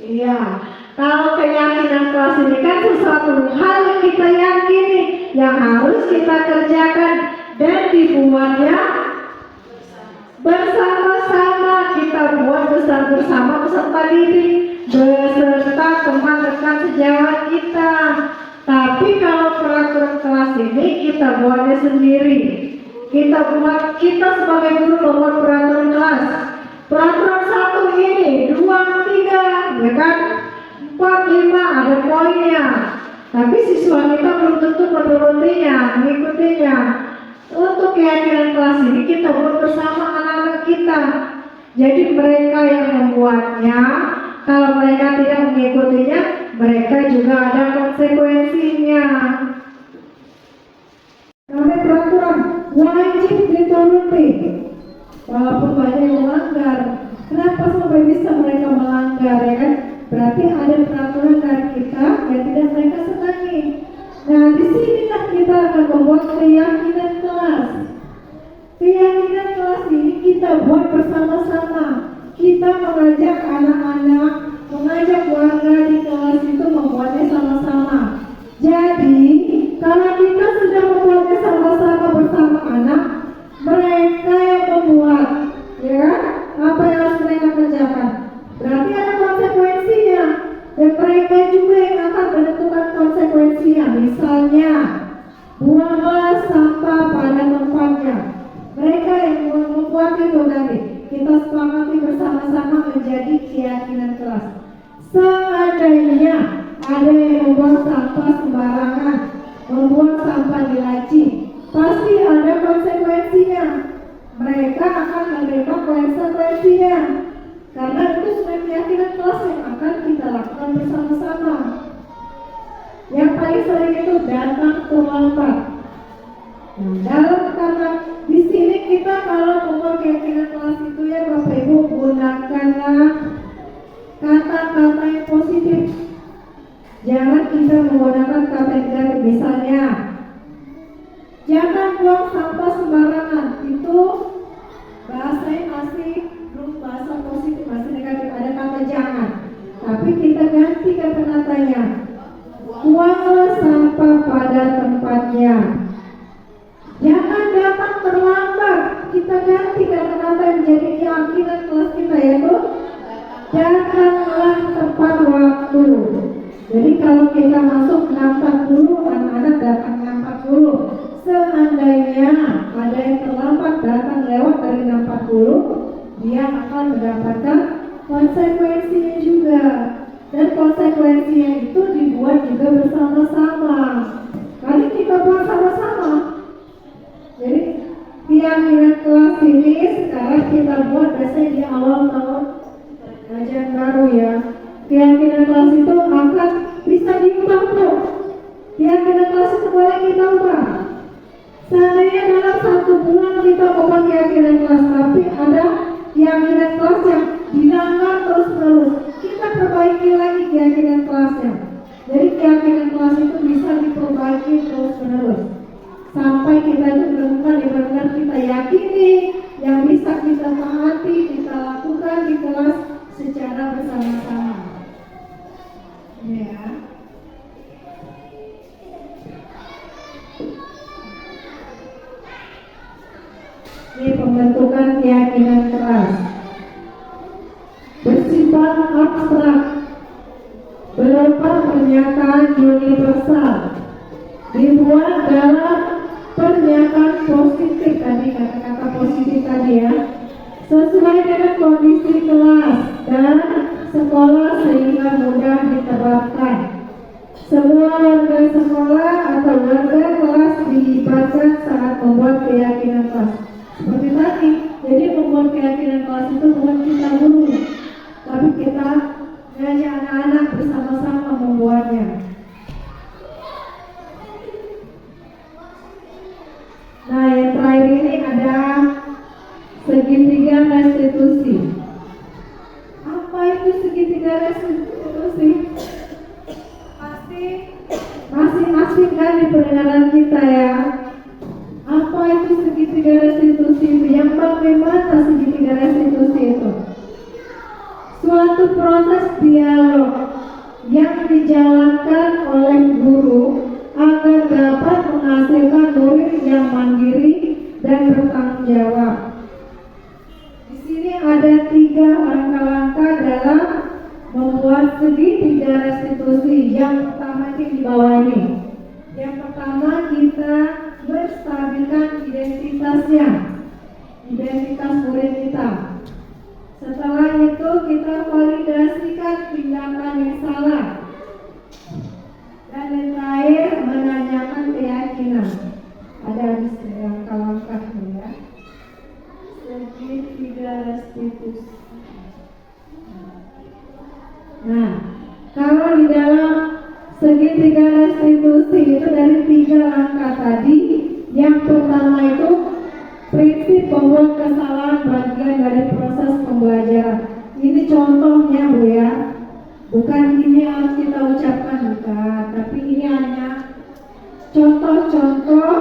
Iya, kalau keyakinan kelas ini kan sesuatu hal yang kita yakini, yang harus kita kerjakan dan dibuatnya bersama-sama. Kita buat bersama beserta didik, beserta teman rekan sejawat kita. Tapi kalau peraturan kelas ini kita buatnya sendiri. Kita sebagai guru membuat peraturan kelas. Peraturan 1 ini, 2, 3, ya kan? 4, 5 ada poinnya. Tapi siswa kita belum tentu mengikutinya. Untuk keyakinan kelas ini kita buat bersama anak-anak kita. Jadi mereka yang membuatnya, kalau mereka tidak mengikutinya, mereka juga ada konsekuensinya. Namanya peraturan wajib dituruti. Walaupun banyak yang melanggar, kenapa sampai bisa mereka melanggar ya kan? Berarti ada peraturan dari kita yang tidak mereka senangi. Nah, disinilah kita akan membuat keyakinan kelas. Keyakinan kelas ini kita buat bersama-sama. Kita mengajak anak-anak, mengajak warga di kelas itu membuatnya sama-sama. Jadi, kalau kita sudah membuatnya sama-sama bersama anak, mereka yang membuat, ya kan? Apa yang harus mereka kerjakan? Berarti ada konsekuensinya, dan mereka juga yang akan menentukan konsekuensinya. Misalnya, buanglah sampah pada tempatnya. Mereka yang membuat itu tadi, kita sepakati bersama-sama menjadi keyakinan kelas. Seandainya ada yang membuang sampah sembarangan, membuang sampah di laci, pasti ada konsekuensinya. Mereka akan menerima konsekuensinya. Karena itu sudah keyakinan kelas yang akan kita lakukan bersama-sama. Yang paling sering itu datang terlambat. Nah, dalam kata di sini kita kalau membuat keyakinan kelas itu ya Bapak Ibu, gunakanlah kata-kata yang positif. Jangan kita menggunakan kata yang negatif. Misalnya, jangan buang sampah sembarangan. Itu bahasanya masih belum bahasa positif, masih negatif. Ada kata jangan. Tapi kita ganti kata-katanya. Buanglah sampah pada tempatnya. Jangan datang terlambat. Kita ganti kata-kata yang menjadi keyakinan kelas kita, yaitu datanglah tepat waktu. Jadi kalau kita masuk 6.40, anak-anak datang 6.40. Seandainya ada yang terlambat datang lewat dari 6.40, dia akan mendapatkan konsekuensinya juga. Dan konsekuensinya itu dibuat juga bersama-sama. Kali kita buat sama-sama. Jadi keyakinan kelas ini sekarang kita buat biasanya di awal tahun ajaran baru ya. Keyakinan kelas itu akan bisa diubah tuh. Keyakinan kelas itu boleh kita ubah. Seandainya dalam 1 bulan kita ubah keyakinan kelas, tapi ada keyakinan kelas yang dilanggar terus-menerus, kita perbaiki lagi keyakinan kelasnya. Jadi keyakinan kelas itu bisa diperbaiki terus-menerus sampai kita pembentukan keyakinan kelas. Bersifat abstrak, berupa pernyataan universal, dibuat dalam pernyataan positif tadi, kata-kata positif tadi ya, sesuai dengan kondisi kelas dan sekolah sehingga mudah diterapkan. Semua warga sekolah atau warga kelas dilibatkan saat membuat keyakinan kelas. Seperti tadi, jadi membuat keyakinan kelas itu bukan kita guru, tapi kita ngajak anak-anak bersama-sama membuatnya. Nah, yang terakhir ini ada segitiga restitusi. Apa itu segitiga restitusi? Pasti masing-masing kan di pendengaran kita ya. Apa itu segitiga restitusi? Yang bagaimana segitiga restitusi itu? Suatu proses dialog yang dijalankan oleh guru agar dapat menghasilkan murid yang mandiri dan bertanggung jawab. Di sini ada 3 langkah-langkah dalam membuat segitiga restitusi. Yang pertama di bawah ini. Yang pertama kita menstabilkan identitasnya, identitas murid kita. Setelah itu kita validasikan tindakan yang salah. Dan yang terakhir menanyakan keyakinan. Ada di langkah-langkahnya ya. Segitiga restitusi. Nah, kalau di dalam segitiga restitusi itu dari 3 langkah tadi, yang pertama itu prinsip bahwa kesalahan bagian dari proses pembelajaran. Ini contohnya Bu ya. Bukan ini harus kita ucapkan, bukan, tapi ini hanya contoh-contoh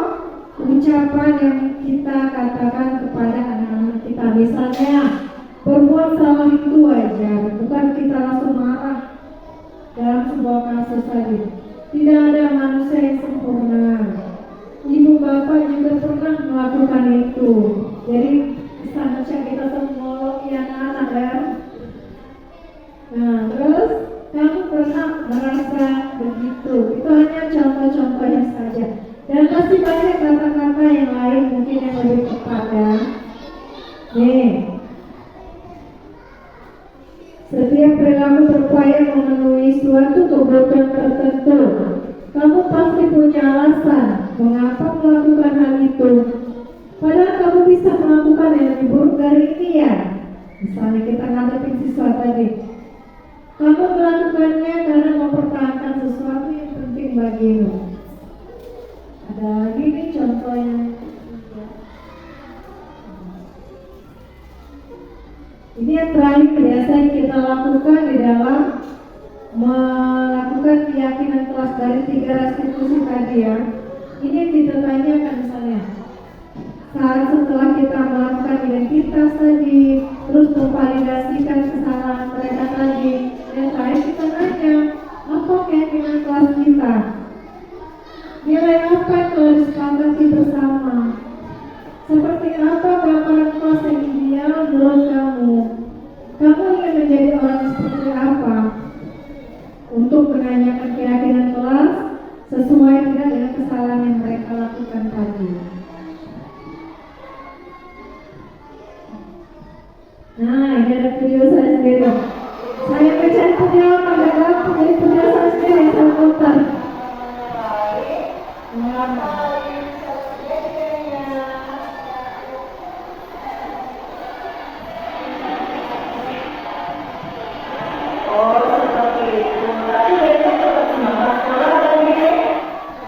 ucapan yang kita katakan kepada anak-anak kita. Misalnya berbuat salah itu wajar, bukan kita langsung marah. Dalam sebuah kasus tadi, tidak ada manusia yang sempurna. Ibu bapak juga pernah melakukan itu. Jadi seharusnya kita semua yang anak ya. Nah, terus kamu pernah merasa begitu? Itu hanya contoh-contohnya saja. Dan pasti banyak kata-kata yang lain mungkin yang lebih tepat ya. Nih, setiap perilaku berupaya memenuhi suatu kebutuhan tertentu. Kamu pasti punya alasan mengapa melakukan hal itu. Padahal kamu bisa melakukan yang lebih buruk dari ini ya. Misalnya kita ngadepin siswa tadi. Kamu melakukannya karena mempertahankan sesuatu yang penting bagimu. Ada lagi nih contohnya. Ini yang terakhir biasa yang kita lakukan di dalam melakukan keyakinan kelas dari 3 restitusi tadi ya. Ini yang kita tanyakan misalnya. Saat setelah kita melakukan identitas tadi, terus memvalidasikan kesalahan mereka tadi, dan terakhir kita tanya, apa keyakinan kelas kita? Nilai apa yang telah disepakati bersama? Seperti apa gambaran kelas yang ideal menurut kamu? Kamu ingin menjadi orang seperti apa? Untuk menanyakan keyakinan kelas sesuai tidak dengan kesalahan yang mereka lakukan tadi. Nah, ini ada video saya sendiri. Saya mencari video agak gampang, jadi video saya sendiri yang saya putar.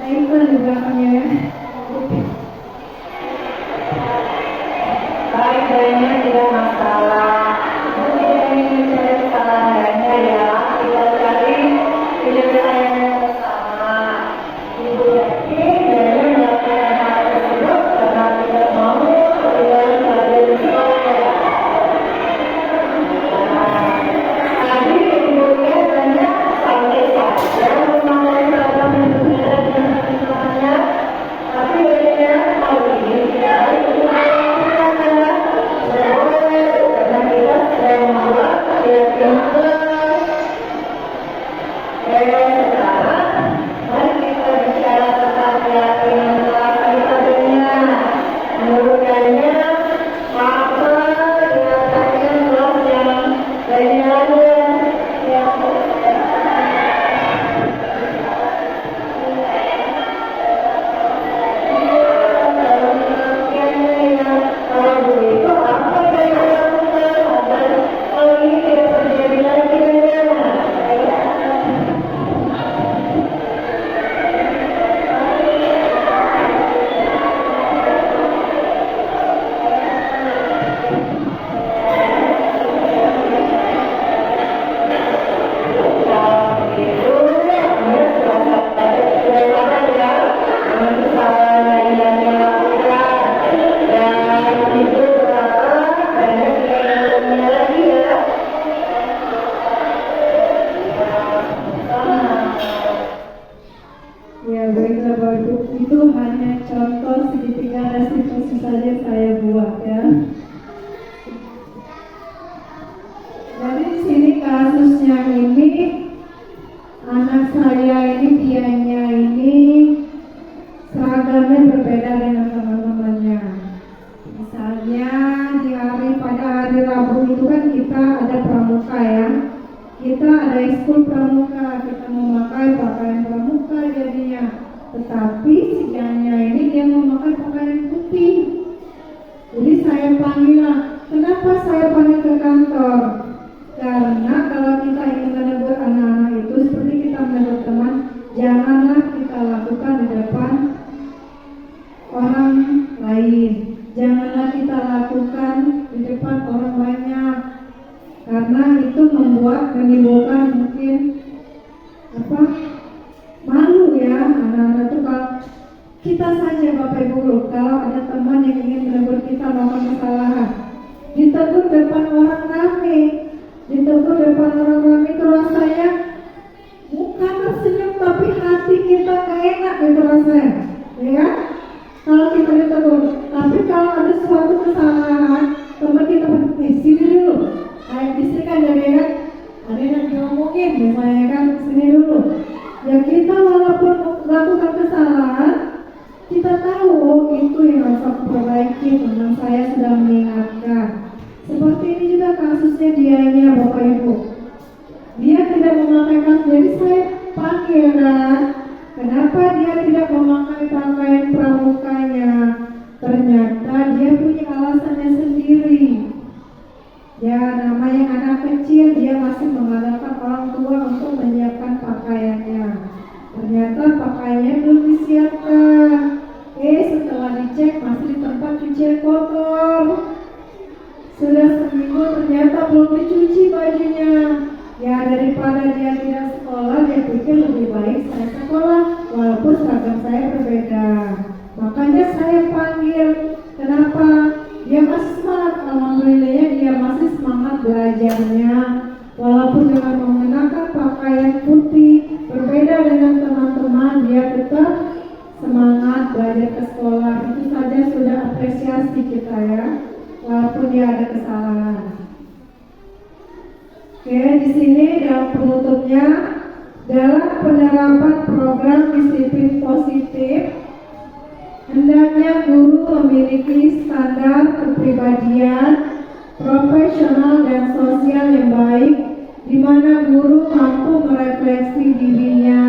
Di belakangnya ya. Baik, baiknya tidak masalah. Mungkin yang ingin mencari kesalahannya ya, kita cari penyelesaian yang bersama. Ibu yakin dan melakukan hal tersebut karena tidak mau terlibat pada sekolah. Tadi ibunya banyak sampai saja memang program yang berbeda dengan tapi contoh segitiga restitusi saja saya buat ya. Jadi di sini kasusnya ini anak saya ini dianya ini seragamnya berbeda dengan teman-temannya. Misalnya pada hari Rabu itu kan kita ada pramuka ya. Kita ada ekskul pramuka, kita memakai pakaian pramuka jadinya. Tetapi si dianya ini dia memakai pakaian putih. Jadi saya panggil lah, kenapa saya panggil ke kantor? Karena kalau kita ingin menegur anak-anak itu seperti kita menegur teman, janganlah kita lakukan di depan orang lain. Janganlah kita lakukan di depan orang banyak, karena itu menimbulkan mungkin malu ya anak-anak itu. Kalau kita saja Bapak Ibu Guru, kalau ada teman yang ingin menegur kita melakukan kesalahan, ditegur depan orang ramai, ditegur depan orang ramai itu rasanya muka tersenyum tapi hati kita gak enak gitu rasanya, ya. Kalau kita ditegur, tapi kalau ada suatu kesalahan, teman kita sini dulu. Kayak istri kan jadi kan, ada yang ngomongin, misalnya kan sini dulu. Ya kita walaupun melakukan kesalahan, kita tahu itu yang harus aku perbaiki. Teman saya sudah mengingatkan. Seperti ini juga kasusnya dianya Bapak Ibu. Dia tidak memakai kaos, jadi saya panggil kan. Kenapa dia tidak memakai pakaian pramukanya? Ternyata dia punya alasannya sendiri. Ya namanya anak kecil, dia masih mengandalkan orang tua untuk menyiapkan pakaiannya. Ternyata pakaiannya belum disiapkan. Setelah dicek masih di tempat cucian kotor. Sudah seminggu ternyata belum dicuci bajunya. Ya daripada dia tidak sekolah, dia pikir lebih baik saya sekolah walaupun seragam saya berbeda. Makanya saya panggil. Kenapa? Dia masih semangat, alhamdulillahnya dia masih semangat belajarnya. Walaupun dengan mengenakan pakaian putih berbeda dengan teman-teman, dia tetap semangat belajar ke sekolah. Itu saja sudah apresiasi kita ya, walaupun dia ada kesalahan. Oke, di sini dalam penutupnya, dalam penerapan program disiplin positif, hendaknya guru memiliki standar kepribadian, profesional dan sosial yang baik, di mana guru mampu merefleksi dirinya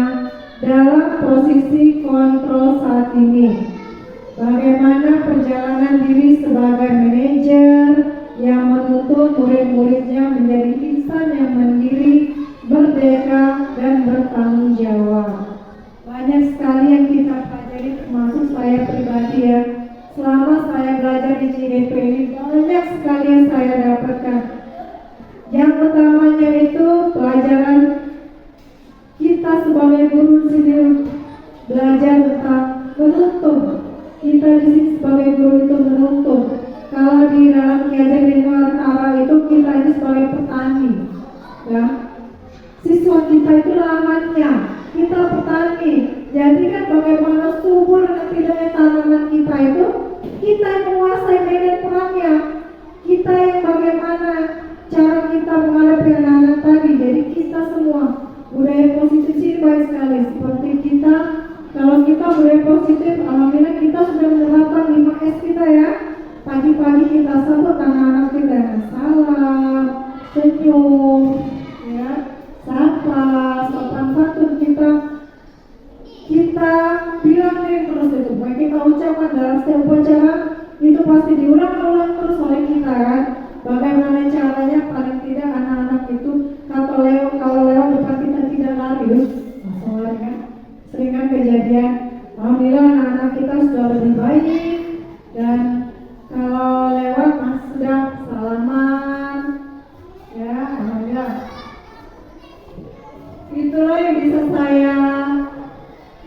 dalam posisi kontrol saat ini. Bagaimana perjalanan diri sebagai manajer yang menuntun murid-muridnya menjadi insan yang mandiri, merdeka, dan bertanggung jawab. Banyak sekali yang kita pelajari, termasuk saya pribadi ya. Selama saya belajar di CGP ini, banyak sekali yang saya dapatkan. Yang utamanya itu pelajaran kita sebagai guru di sini belajar tentang menuntun. Kita di sini sebagai guru itu menuntun. Kalau di dalam Ki Hajar Lingkungan Arah itu kita ini sebagai petani, ya. Siswa kita itu lahannya, kita petani. Jadi kan bagaimana subur dan tidaknya tanaman kita itu, kita yang menguasai medan perangnya. Kita yang bagaimana cara kita menghadapi anak-anak tadi. Jadi kita semua budaya positif ini baik sekali. Seperti kita, kalau kita budaya positif, alhamdulillah kita sudah menerapkan 5S kita ya. Pagi-pagi kita sambut anak-anak kita dengan salam, senyum, ya, sapa, sopan santun kita bilang nih terus itu. Baik kita ucapkan dalam setiap upacara itu pasti diulang-ulang terus oleh kita kan. Bagaimana caranya paling tidak anak-anak itu kalau lewat depan kita tidak lari, masuk lari kan. Sering kan kejadian. Alhamdulillah anak-anak kita sudah lebih baik dan kalau lewat masih sudah salaman, ya alhamdulillah. Itulah yang bisa saya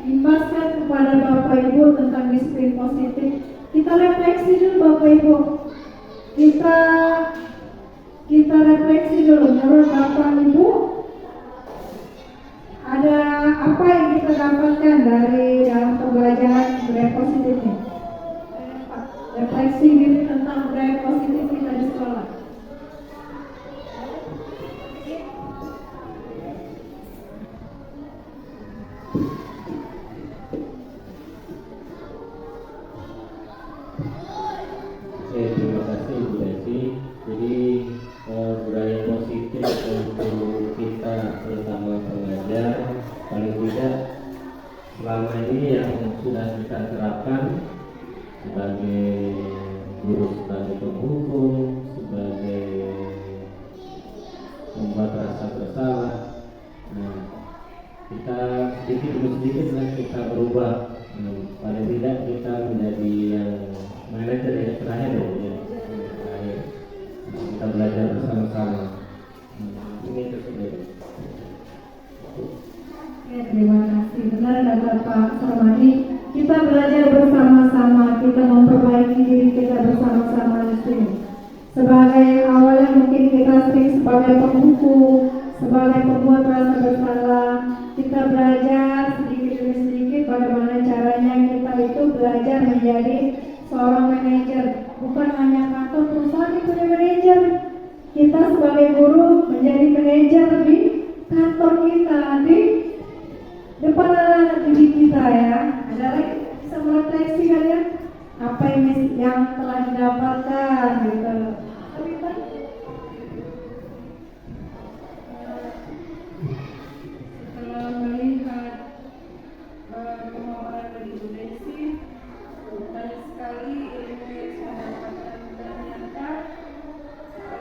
imbaskan kepada Bapak Ibu tentang disiplin positif. Kita refleksi dulu Bapak Ibu. Kita refleksi dulu menurut Bapak Ibu. Ada apa yang kita dapatkan dari dalam pembelajaran budaya positif ini? Refleksi diri tentang budaya positif kita di sekolah. Terima kasih Bu Desi. Jadi budaya positif untuk kita terutama pengajar, paling tidak selama ini yang sudah kita terapkan sebagai guru, sebagai penghukum, sebagai membuat rasa bersalah. Nah, kita sedikit demi sedikit kita berubah. Paling tidak kita menjadi yang manajer yang terakhir ya. Terakhir. Kita belajar bersama-sama. Ini tersebut. Ya, terima kasih. Benar kata Pak Sarmadi, kita belajar bersama-sama, kita memperbaiki diri kita bersama-sama di sini. Sebagai awalnya mungkin kita sering sebagai penghukum, sebagai pembuat rasa bersalah, kita belajar sedikit demi sedikit bagaimana caranya kita itu belajar menjadi seorang manajer. Bukan hanya kantor perusahaan itu punya manajer. Kita sebagai guru menjadi manajer di kantor kita, di depan anak-anak didik kita ya. Ada lagi bisa merefleksi kalian apa yang telah didapatkan gitu. Tapi kan setelah melihat pemaparan dari Bu Desi, banyak sekali ilmu yang saya dapatkan dan ternyata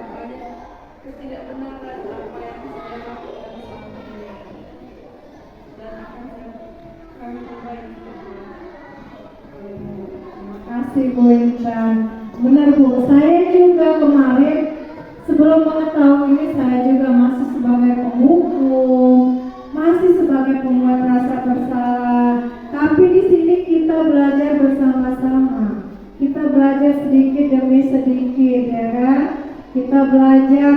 banyak ketidakbenaran apa yang saya lakukan selama ini dan akan kami perbaiki. Terima kasih Bu Intan. Benar Bu, saya juga kemarin sebelum mengetahui ini saya juga masih sebagai penghukum, masih sebagai pembuat rasa bersalah. Tapi di sini kita belajar bersama-sama. Kita belajar sedikit demi sedikit, ya kan? Kita belajar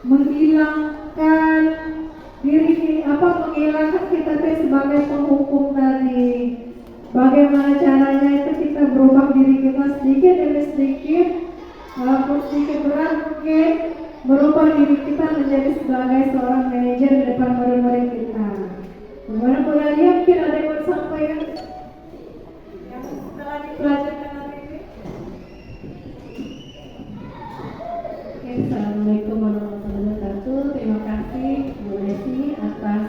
menghilangkan menghilangkan kita sebagai penghukum tadi. Bagaimana caranya itu kita berubah diri kita sedikit demi sedikit, walaupun sedikit berat mungkin, merubah diri kita menjadi sebagai seorang manajer di depan murid-murid kita. Mudah-mudahan mungkin ada yang mau sampaikan yang setelah dipelajarkan hari ini. Oke, Assalamualaikum warahmatullahi wabarakatuh. Terima kasih Bu Desi atas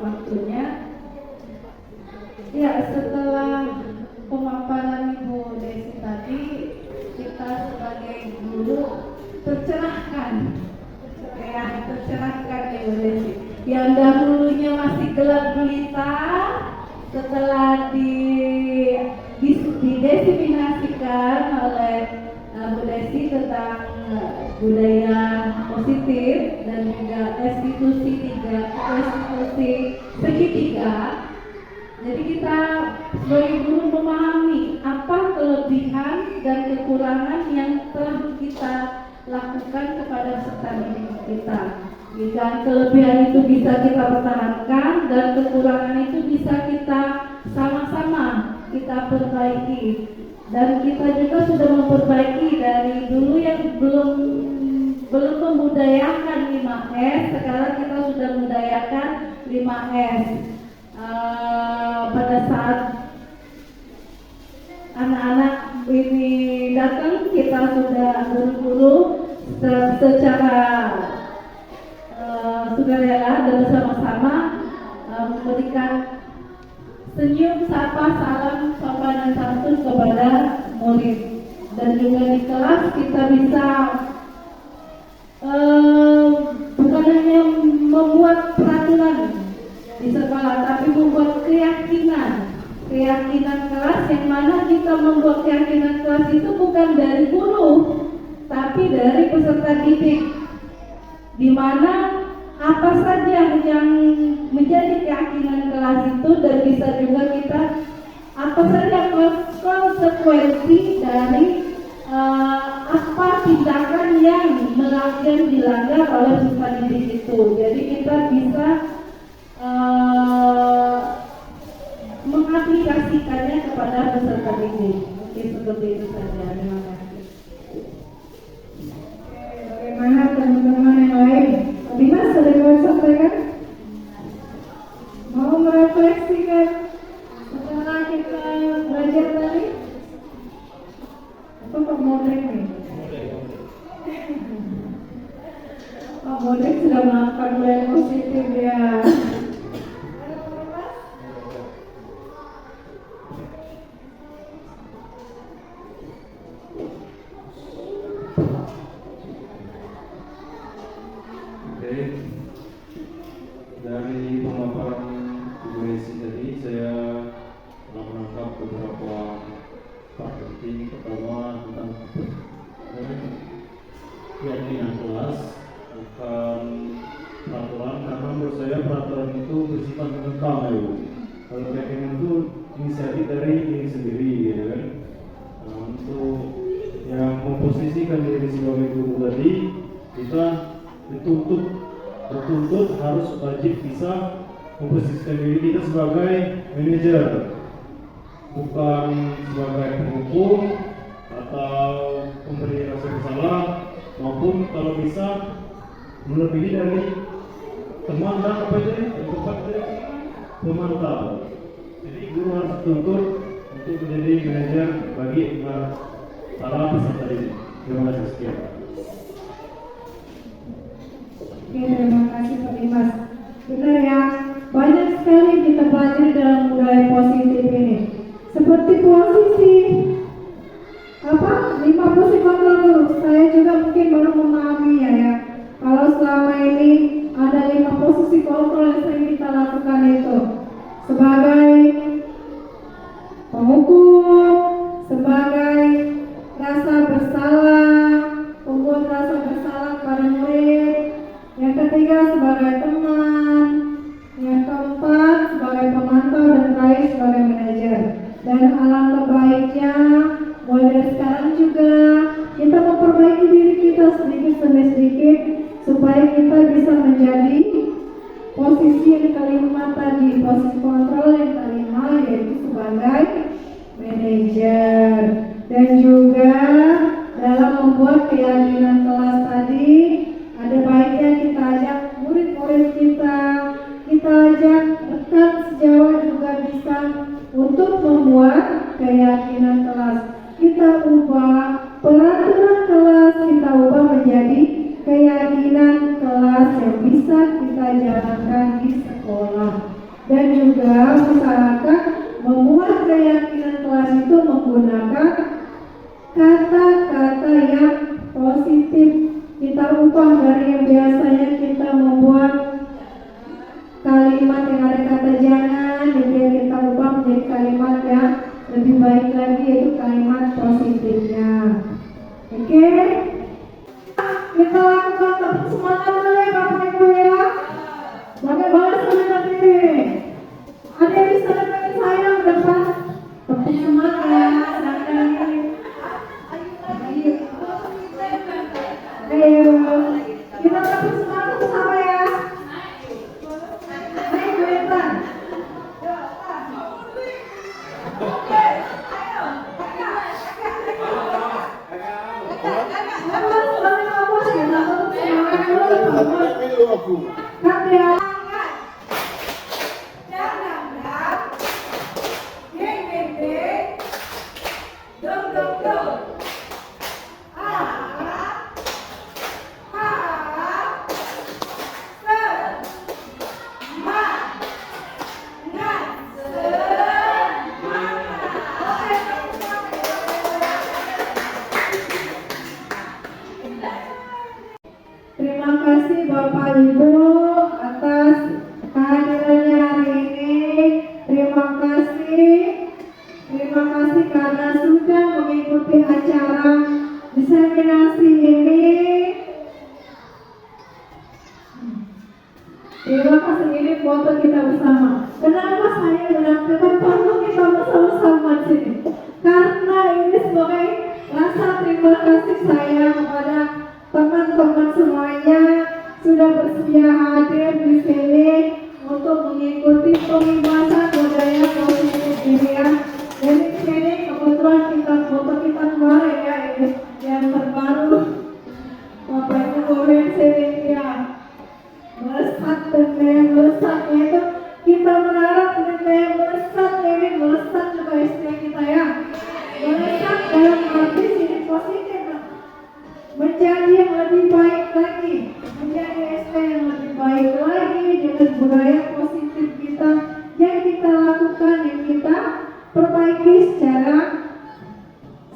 waktunya. Ya, setelah pemaparan Ibu Desi tadi, kita sebagai guru tercerahkan Ibu Desi. Yang dahulunya masih gelap gulita, setelah didiseminasikan oleh Bu Desi tentang budaya positif dan juga restitusi segitiga. Jadi kita sebagai guru memahami apa kelebihan dan kekurangan yang telah kita lakukan kepada peserta didik kita. Dan kelebihan itu bisa kita pertahankan dan kekurangan itu bisa kita sama-sama kita perbaiki. Dan kita juga sudah memperbaiki dari dulu yang belum membudayakan 5S, sekarang kita sudah membudayakan 5S. Pada saat anak-anak ini datang, kita sudah guru-guru secara sukarela dan bersama-sama memberikan senyum, sapa, salam, sopan dan santun kepada murid. Dan juga di kelas kita bisa bukan hanya membuat peraturan di sekolah, tapi membuat keyakinan kelas, yang mana kita membuat keyakinan kelas itu bukan dari guru, tapi dari peserta didik, di mana apa saja yang menjadi keyakinan kelas itu, dan bisa juga kita apa saja konsekuensi dari apa tindakan yang dilanggar oleh peserta didik itu. Jadi kita bisa mengaplikasikannya kepada peserta didik. Oke, seperti itu saja. Terima kasih. Bagaimana teman-teman yang lain? Dimas, ada yang mau sampaikan? Mau merefleksikan setelah kita belajar tadi? Atau Pak Modek nih? Pak Modek sudah melakukan hal positif ya. Dari pemaparan Ibu Desi tadi, saya telah menangkap beberapa part penting. Pertama tentang keyakinan kelas, bukan peraturan, karena menurut saya peraturan itu bersifat mengekang ya Bu. Kalau keyakinan itu inisiatif dari diri sendiri gitu kan. Nah, untuk yang memposisikan diri sebagai guru tadi, kita dituntut harus wajib bisa memposisikan diri kita sebagai manajer, bukan sebagai penghukum atau pemberi rasa bersalah, maupun kalau bisa melebihi dari teman dan tempat dari pemantau. Jadi guru harus dituntut untuk menjadi manajer bagi para peserta didik. Terima kasih sekian. Oke, terima kasih Pak Dimas. Benar ya, banyak sekali kita pelajari dalam budaya positif ini. Seperti posisi 5 posisi kontrol dulu. Saya juga mungkin baru memahami ya. Kalau selama ini ada 5 posisi kontrol yang sering kita lakukan itu sebagai penghukum, sebagai rasa bersalah, membuat rasa bersalah pada murid. Yang ketiga sebagai teman, yang keempat sebagai pemantau, dan terakhir sebagai manajer. Dan alangkah baiknya mulai dari sekarang juga kita memperbaiki diri kita sedikit demi sedikit supaya kita bisa menjadi posisi yang kelima tadi, posisi kontrol yang kelima, yaitu sebagai manajer. Dan juga dalam membuat keyakinan kelas tadi, ada baiknya kita ajak murid-murid kita ajak rekan sejawat juga bisa untuk membuat keyakinan kelas. Kita ubah peraturan kelas, kita ubah menjadi keyakinan kelas yang bisa kita jalankan di sekolah. Dan juga usahakan membuat keyakinan kelas itu menggunakan kata-kata yang positif. Kita ubah dari yang biasanya kita membuat kalimat yang ada kata jangan, jadi kita ubah menjadi kalimat yang lebih baik lagi, yaitu kalimat positifnya. Oke? Kita lakukan tepuk semangat dulu ya Bapak Ibu ya. Bagaimana semangat ini? Ada yang bisa dengerin saya depan? Tepuk semangat. Ayo, kita tepuk semangat bersama ya. Ayo, Intan. Terima kasih Bapak Ibu atas kehadirannya hari ini. Terima kasih karena sudah mengikuti acara diseminasi ini. Terima kasih, ini foto kita bersama. Kenapa saya menampilkan foto kita bersama-sama di sini? Karena ini sebagai rasa terima lagi secara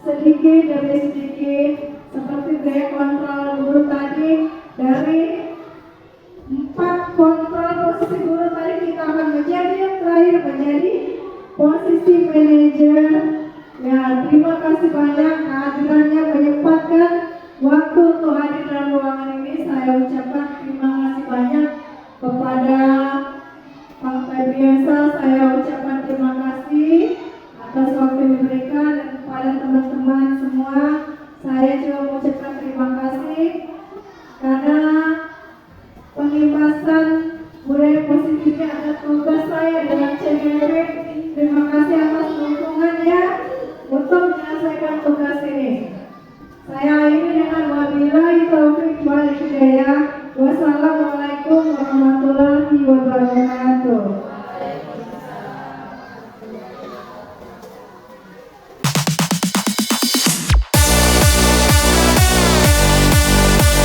sedikit demi sedikit seperti gaya kontrol guru tadi. Dari 4 kontrol posisi guru tadi kita akan menjadi yang terakhir menjadi posisi manajer. Ya, terima kasih banyak kehadirannya, menyempatkan waktu untuk hadir dalam ruangan ini. Saya ucapkan terima kasih banyak kepada Pak Febriansa. Saya ucapkan terima kasih atas waktu yang diberikan, dan kepada teman-teman semua saya juga mengucapkan terima kasih karena pengibasan budaya positifnya adalah tugas saya dengan CGP. Terima kasih atas dukungannya untuk menyelesaikan tugas ini. Saya akhiri dengan wabillahi taufiq wal hidayah. Wassalamualaikum warahmatullahi wabarakatuh.